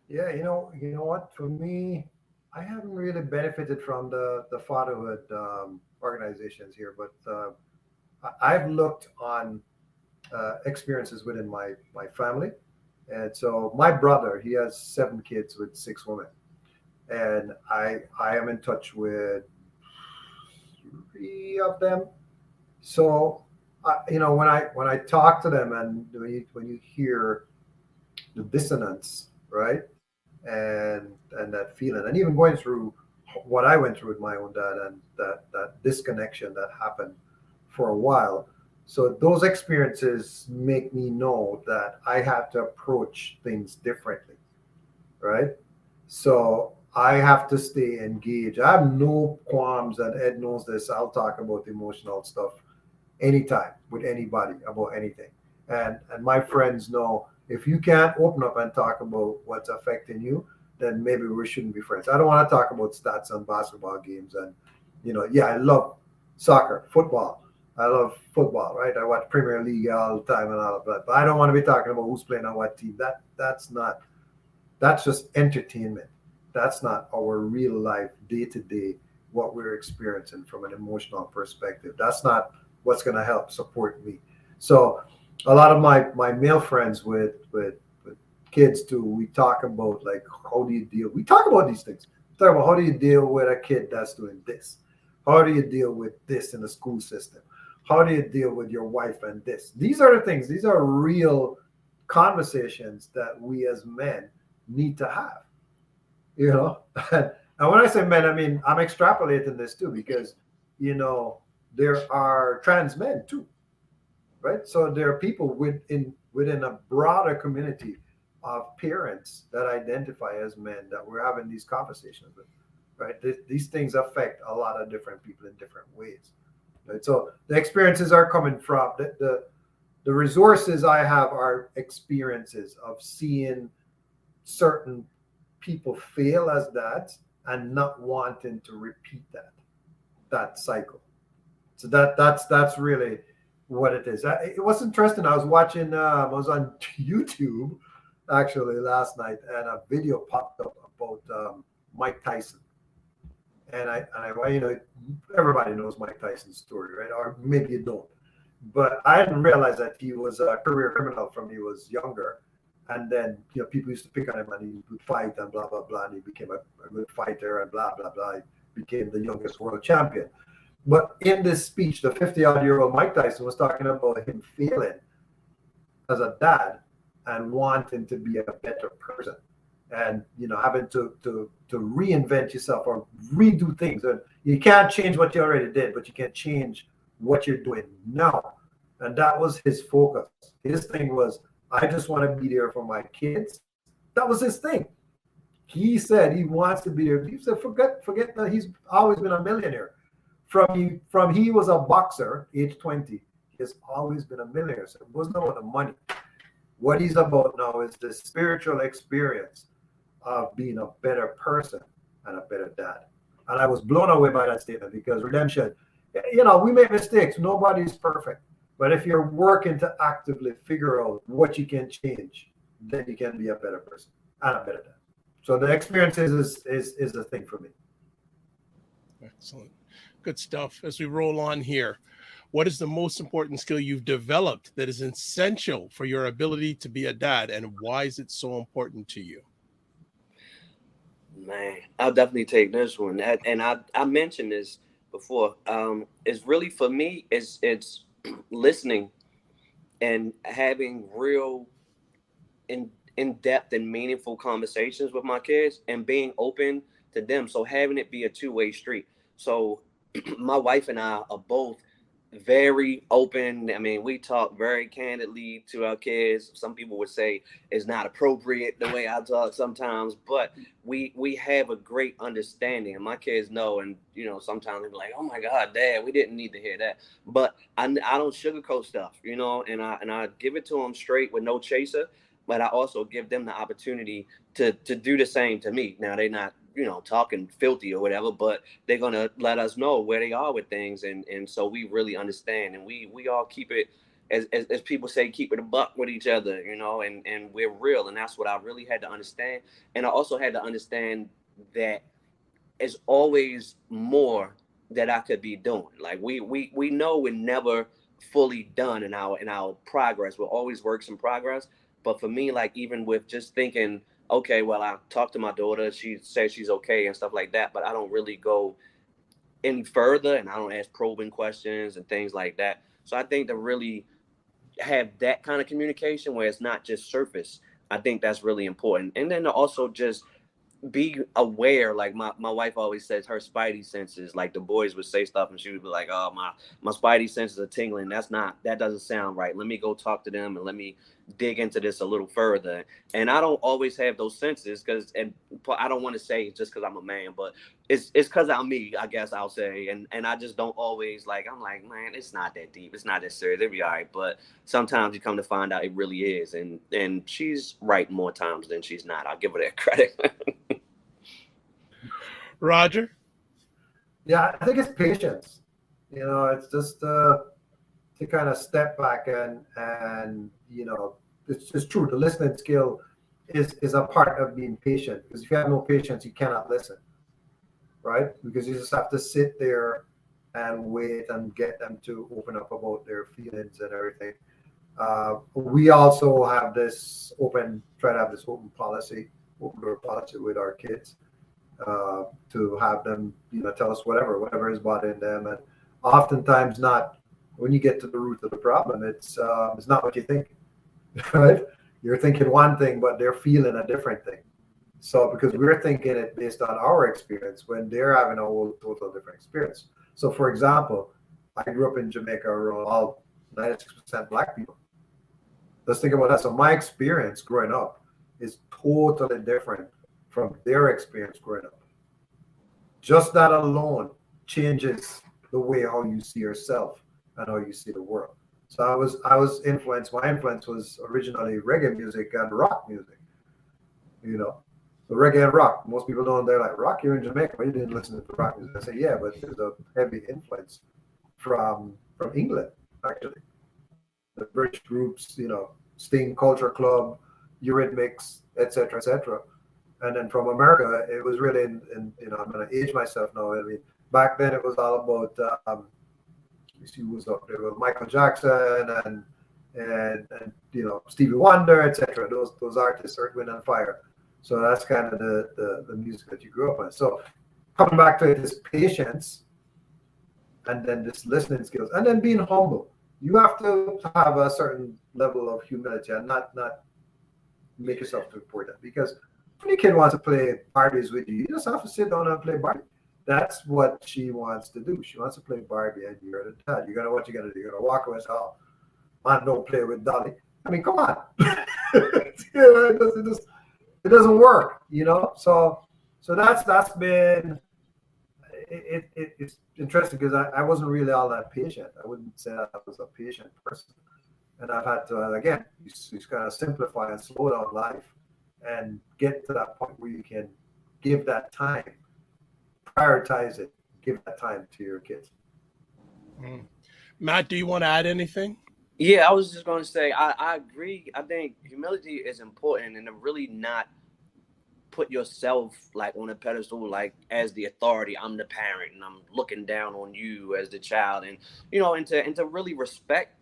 Yeah, you know what? For me, I haven't really benefited from the fatherhood organizations here, but I've looked on experiences within my family. And so my brother, he has 7 kids with 6 women. And I am in touch with 3 of them. So, when I talk to them and when you hear the dissonance, right, and that feeling, and even going through what I went through with my own dad and that disconnection that happened for a while. So those experiences make me know that I have to approach things differently, right? So I have to stay engaged. I have no qualms, and Ed knows this. I'll talk about emotional stuff anytime with anybody about anything. And my friends know if you can't open up and talk about what's affecting you, then maybe we shouldn't be friends. I don't want to talk about stats on basketball games. And, I love soccer, football. I love football, right? I watch Premier League all the time and all of that. But I don't want to be talking about who's playing on what team. That's just entertainment. That's not our real life, day-to-day, what we're experiencing from an emotional perspective. That's not what's going to help support me. So a lot of my male friends with kids too, we talk about like how do you deal. We talk about these things. We talk about how do you deal with a kid that's doing this. How do you deal with this in the school system? How do you deal with your wife and this? These are the things. These are real conversations that we as men need to have. You know, and when I say men, I mean I'm extrapolating this too because there are trans men too, right? So there are people within a broader community of parents that identify as men that we're having these conversations with, right? These things affect a lot of different people in different ways, right? So the experiences are coming from the resources I have are experiences of seeing certain people fail as that and not wanting to repeat that cycle. So that's really what it is. It was interesting. I was watching. I was on YouTube actually last night, and a video popped up about Mike Tyson. And everybody knows Mike Tyson's story, right? Or maybe you don't. But I didn't realize that he was a career criminal from he was younger. And then people used to pick on him, and he would fight and blah blah blah, and he became a good fighter and blah blah blah. He became the youngest world champion. But in this speech, the 50-odd-year-old Mike Tyson was talking about him failing as a dad and wanting to be a better person, and having to reinvent yourself or redo things. And you can't change what you already did, but you can change what you're doing now. And that was his focus. His thing was, I just want to be there for my kids. That was his thing. He said he wants to be there. He said, forget that he's always been a millionaire. From he was a boxer, age 20, he has always been a millionaire. So it wasn't about the money. What he's about now is the spiritual experience of being a better person and a better dad. And I was blown away by that statement because redemption, we make mistakes. Nobody's perfect. But if you're working to actively figure out what you can change, then you can be a better person and a better dad. So the experience is the thing for me. Excellent. Good stuff. As we roll on here, what is the most important skill you've developed that is essential for your ability to be a dad, and why is it so important to you? Man, I'll definitely take this one. And I mentioned this before. It's really for me. It's listening and having real in-depth and meaningful conversations with my kids and being open to them. So having it be a two-way street. So my wife and I are both very open. I mean, we talk very candidly to our kids. Some people would say it's not appropriate the way I talk sometimes, but we have a great understanding. And my kids know, and sometimes they're like, "Oh my God, Dad, we didn't need to hear that." But I don't sugarcoat stuff, and I give it to them straight with no chaser. But I also give them the opportunity to do the same to me. Now they're not talking filthy or whatever, but they're gonna let us know where they are with things, and so we really understand, and we all keep it as people say, keep it a buck with each other, and we're real, and that's what I really had to understand. And I also had to understand that it's always more that I could be doing. Like we know we're never fully done in our progress. We're always works in progress. But for me, like even with just thinking, okay, well, I talked to my daughter, she says she's okay and stuff like that, but I don't really go any further, and I don't ask probing questions and things like that. So I think to really have that kind of communication where it's not just surface, I think that's really important. And then to also just be aware. Like my wife always says her spidey senses, like the boys would say stuff and she would be like, "Oh, my spidey senses are tingling. That doesn't sound right. Let me go talk to them and let me dig into this a little further." And I don't always have those senses and I don't want to say it's just because I'm a man, but it's because I'm me, I guess I'll say. And I just don't always I'm like, man, it's not that deep, it's not that serious, it'll be all right. But sometimes you come to find out it really is, and she's right more times than she's not. I'll give her that credit. Roger? Yeah, I think it's patience. It's just to kind of step back and it's just true. The listening skill is a part of being patient, because if you have no patience, you cannot listen, right? Because you just have to sit there and wait and get them to open up about their feelings and everything. We also have this try to have this open door policy with our kids, to have them, tell us whatever is bothering them, and oftentimes not. When you get to the root of the problem, it's not what you think, right? You're thinking one thing, but they're feeling a different thing. So because we're thinking it based on our experience, when they're having a whole total different experience. So for example, I grew up in Jamaica, around all 96% Black people. Let's think about that. So my experience growing up is totally different from their experience growing up. Just that alone changes the way how you see yourself and how you see the world. So I was influenced. My influence was originally reggae music and rock music. You know, so reggae and rock. Most people don't. They're like, rock, you're in Jamaica, but you didn't listen to rock music. I say, yeah, but there's a heavy influence from England, actually. The British groups, Sting, Culture Club, Eurythmics, etc., etc. And then from America, it was really I'm going to age myself now. I mean, back then it was all about you see who was up there, was Michael Jackson and Stevie Wonder, etc. Those artists, Earth, Wind and Fire. So that's kind of the music that you grew up with. So coming back to this patience, and then this listening skills, and then being humble. You have to have a certain level of humility and not make yourself too important, because when your kid wants to play Barbies with you, you just have to sit down and play Barbie. That's what she wants to do. She wants to play Barbie, and you're the dad. What you're gonna do? You're gonna walk away and say, "Oh, man, don't play with Dolly." I mean, come on. It doesn't work, So that's been it's interesting, because I wasn't really all that patient. I wouldn't say I was a patient person, and I've had to again, you kind of simplify and slow down life, and get to that point where you can give that time, prioritize it, give that time to your kids. Matt, do you want to add anything? Yeah, I was just going to say, I agree. I think humility is important, and to really not put yourself like on a pedestal, like as the authority. I'm the parent, and I'm looking down on you as the child, and and to really respect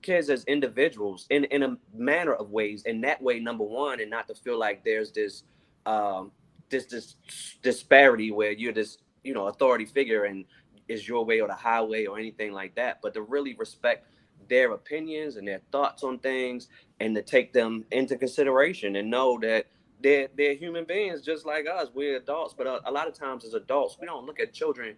kids as individuals in a manner of ways. In that way, number one, and not to feel like there's this this disparity where you're this authority figure and is your way or the highway or anything like that, but to really respect their opinions and their thoughts on things, and to take them into consideration, and know that they're human beings just like us. We're adults, but a lot of times as adults, we don't look at children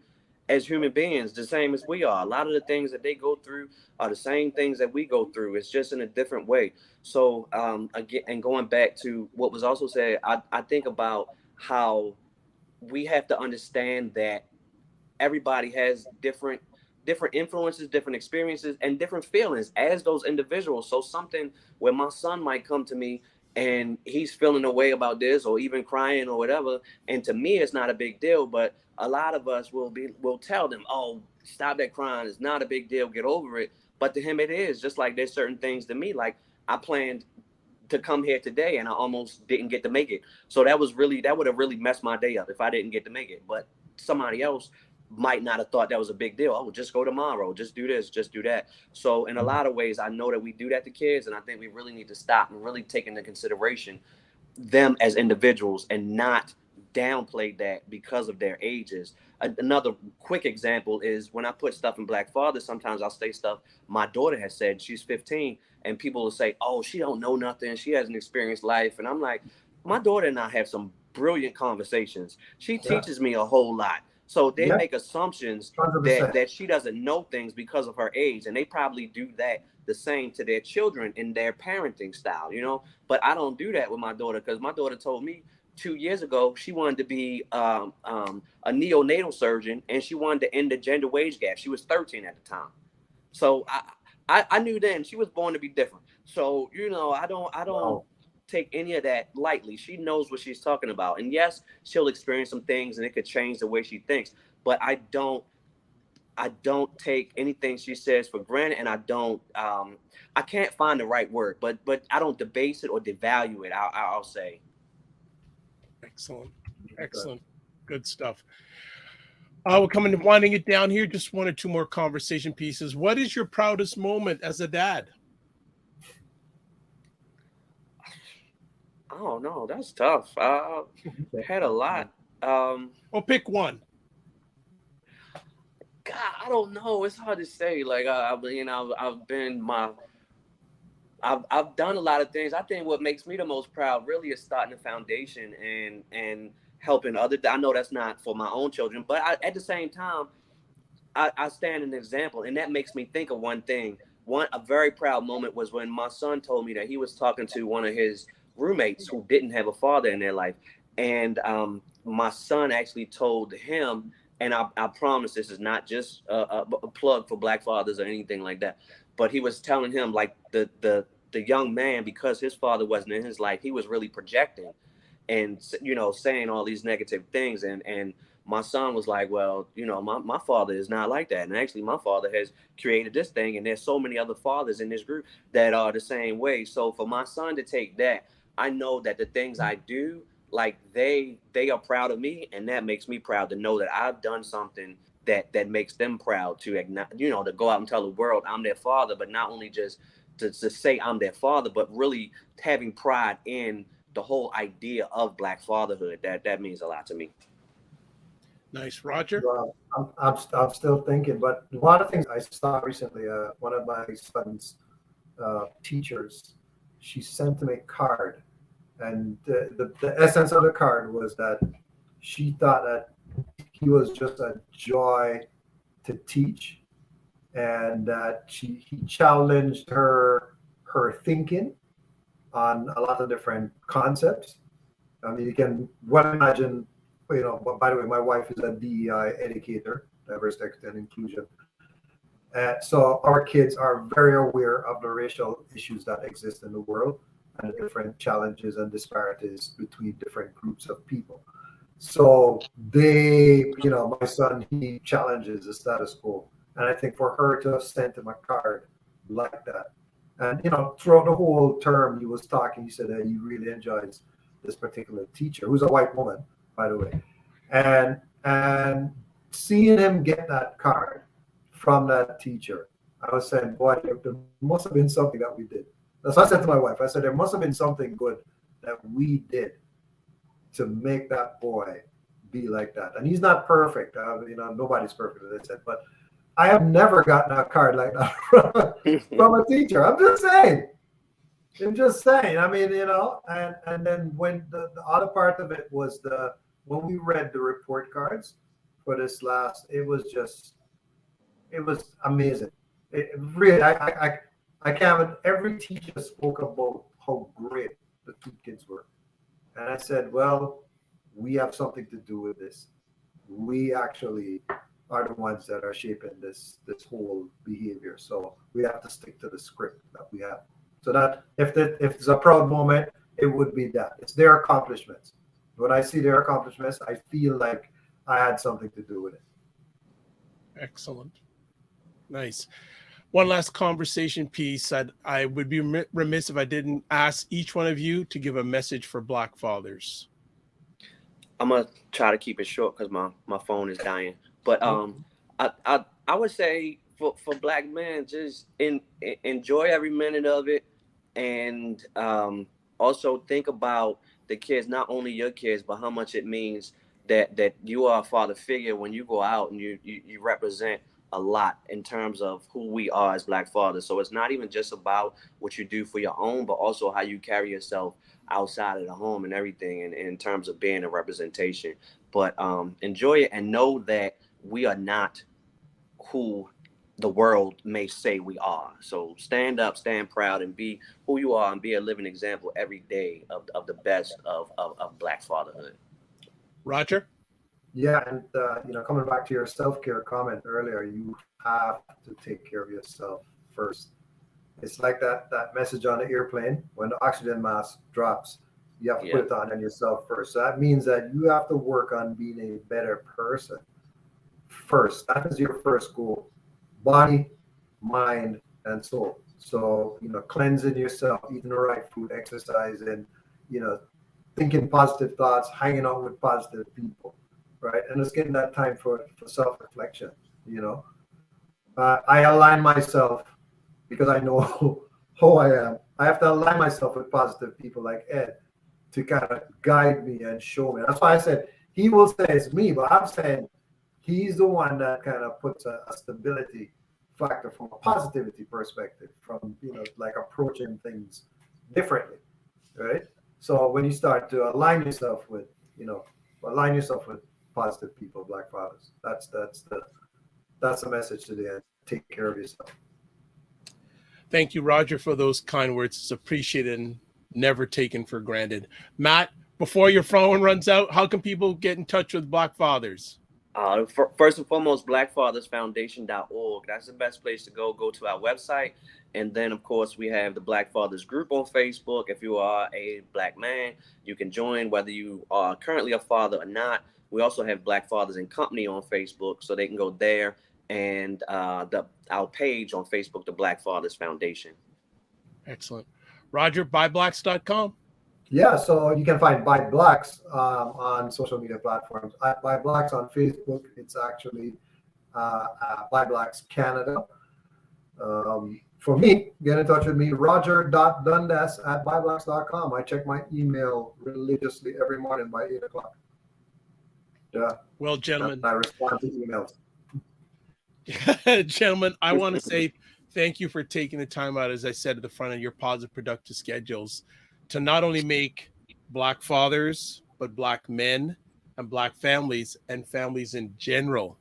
as human beings the same as we are. A lot of the things that they go through are the same things that we go through. It's just in a different way. So again, and going back to what was also said, I think about how we have to understand that everybody has different influences, different experiences, and different feelings as those individuals. So something where my son might come to me and he's feeling a way about this, or even crying or whatever, and to me it's not a big deal, but a lot of us will tell them, oh, stop that crying, it's not a big deal, get over it. But to him it is. Just like there's certain things to me, like I planned to come here today and I almost didn't get to make it. So that would have really messed my day up if I didn't get to make it. But somebody else might not have thought that was a big deal. Oh, just go tomorrow, just do this, just do that. So in a lot of ways, I know that we do that to kids, and I think we really need to stop and really take into consideration them as individuals and not downplay that because of their ages. Another quick example is when I put stuff in Black Father, sometimes I'll say stuff my daughter has said. She's 15, and people will say, oh, she don't know nothing, she hasn't experienced life. And I'm like, my daughter and I have some brilliant conversations. She teaches me a whole lot. So they make assumptions that she doesn't know things because of her age, and they probably do that the same to their children in their parenting style, But I don't do that with my daughter, because my daughter told me 2 years ago she wanted to be a neonatal surgeon, and she wanted to end the gender wage gap. She was 13 at the time, so I knew then she was born to be different. So I don't take any of that lightly. She knows what she's talking about, and yes, she'll experience some things and it could change the way she thinks, but I don't take anything she says for granted, and I can't find the right word, but I don't debase it or devalue it. I'll say. Excellent, good stuff. We're coming to winding it down here. Just one or two more conversation pieces. What is your proudest moment as a dad? Oh no, that's tough. Had a lot. Well, pick one. God, I don't know. It's hard to say. Like I've done a lot of things. I think what makes me the most proud really is starting a foundation and helping other. I know that's not for my own children, but at the same time, I stand an example, and that makes me think of one thing. A very proud moment was when my son told me that he was talking to one of his roommates who didn't have a father in their life, and my son actually told him, and I promise this is not just a plug for Black fathers or anything like that, but he was telling him like the young man, because his father wasn't in his life, he was really projecting and saying all these negative things, and my son was like, well, my father is not like that, and actually my father has created this thing, and there's so many other fathers in this group that are the same way. So for my son to take that, I know that the things I do, like they are proud of me, and that makes me proud to know that I've done something that makes them proud to to go out and tell the world I'm their father, but not only just to say I'm their father, but really having pride in the whole idea of Black fatherhood. That means a lot to me. Nice, Roger. Well, I'm still thinking, but one of the things I saw recently, one of my son's teachers, she sent him a card, and the essence of the card was that she thought that he was just a joy to teach, and that he challenged her thinking on a lot of different concepts. I mean, you can well imagine, by the way, my wife is a DEI educator, diversity, equity, and inclusion. So our kids are very aware of the racial issues that exist in the world and the different challenges and disparities between different groups of people. So my son, he challenges the status quo. And I think for her to have sent him a card like that, and throughout the whole term he was talking, he said that he really enjoys this particular teacher, who's a white woman, by the way. And seeing him get that card from that teacher, I was saying, boy, there must have been something that we did. That's what I said to my wife. I said, there must have been something good that we did to make that boy be like that. And he's not perfect. Nobody's perfect, as I said. But I have never gotten a card like that from a teacher. I'm just saying. I mean, and then when the other part of it was when we read the report cards for this last, it was amazing. It really, I can't. Every teacher spoke about how great the two kids were, and I said, well, we have something to do with this. We actually are the ones that are shaping this whole behavior. So we have to stick to the script that we have. So that if it's a proud moment, it would be that. It's their accomplishments. When I see their accomplishments, I feel like I had something to do with it. Excellent. Nice. One last conversation piece. I would be remiss if I didn't ask each one of you to give a message for Black fathers. I'm gonna try to keep it short because my phone is dying. But I would say for Black men, just enjoy every minute of it, and also think about the kids, not only your kids, but how much it means that you are a father figure when you go out and you represent a lot in terms of who we are as Black fathers. So it's not even just about what you do for your own, but also how you carry yourself outside of the home and everything, and in terms of being a representation. But enjoy it and know that we are not who the world may say we are. So stand up, stand proud, and be who you are, and be a living example every day of the best of Black fatherhood. Roger? Yeah, and coming back to your self-care comment earlier, you have to take care of yourself first. It's like that message on the airplane when the oxygen mask drops. You have to put it on yourself first. So that means that you have to work on being a better person first. That is your first goal: body, mind, and soul. So cleansing yourself, eating the right food, exercising, thinking positive thoughts, hanging out with positive people, right? And it's getting that time for self-reflection. I align myself because I know who I am. I have to align myself with positive people like Ed, to kind of guide me and show me. That's why I said he will say it's me, but I'm saying he's the one that kind of puts a stability factor from a positivity perspective, from like approaching things differently, right? So when you start to align yourself with positive people, Black fathers, that's the message today. And take care of yourself. Thank you, Roger, for those kind words. It's appreciated and never taken for granted. Matt, before your phone runs out, how can people get in touch with Black Fathers? First and foremost, blackfathersfoundation.org. That's the best place to go. Go to our website. And then, of course, we have the Black Fathers group on Facebook. If you are a Black man, you can join, whether you are currently a father or not. We also have Black Fathers in Company on Facebook, so they can go there. And our page on Facebook, the Black Fathers Foundation. Excellent. Roger, buyblacks.com. Yeah, so you can find By Blacks on social media platforms. By Blacks on Facebook, it's actually By Blacks Canada. For me, get in touch with me, roger.dundas@byblacks.com. I check my email religiously every morning by 8 o'clock. Yeah. Well, gentlemen, I respond to emails. Gentlemen, I want to say thank you for taking the time out, as I said at the front of your positive, productive schedules, to not only make Black fathers, but Black men and Black families and families in general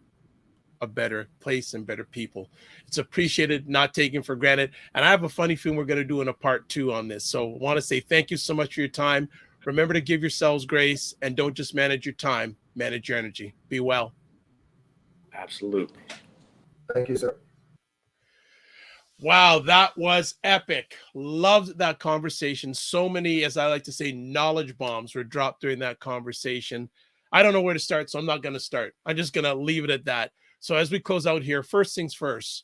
a better place and better people. It's appreciated, not taken for granted. And I have a funny feeling we're going to do in a part 2 on this. So I want to say thank you so much for your time. Remember to give yourselves grace, and don't just manage your time, manage your energy. Be well. Absolutely. Thank you, sir. Wow, that was epic. Loved that conversation. So many, as I like to say, knowledge bombs were dropped during that conversation. I don't know where to start, so I'm not going to start. I'm just going to leave it at that. So as we close out here, first things first,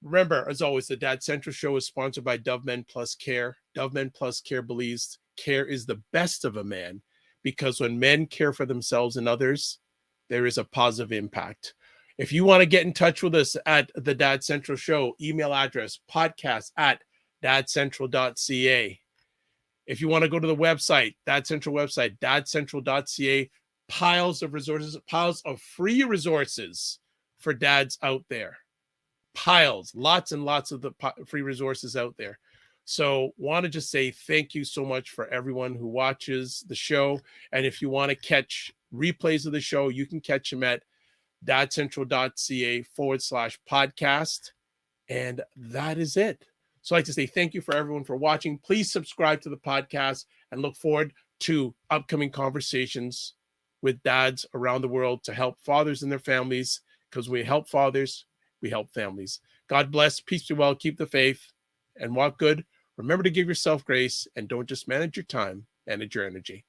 remember, as always, the Dad Central Show is sponsored by Dove Men Plus Care. Dove Men Plus Care believes care is the best of a man, because when men care for themselves and others, there is a positive impact. If you want to get in touch with us at the Dad Central Show, email address podcast@dadcentral.ca. If you want to go to the website, Dad Central website, dadcentral.ca, piles of resources, piles of free resources for dads out there. Piles, lots and lots of the free resources out there. So want to just say thank you so much for everyone who watches the show. And if you want to catch replays of the show, you can catch them at dadcentral.ca/podcast. And that is it. So I'd like to say thank you for everyone for watching. Please subscribe to the podcast and look forward to upcoming conversations with dads around the world to help fathers and their families, because we help fathers, we help families. God bless, peace be well, keep the faith, and walk good. Remember to give yourself grace, and don't just manage your time, manage your energy.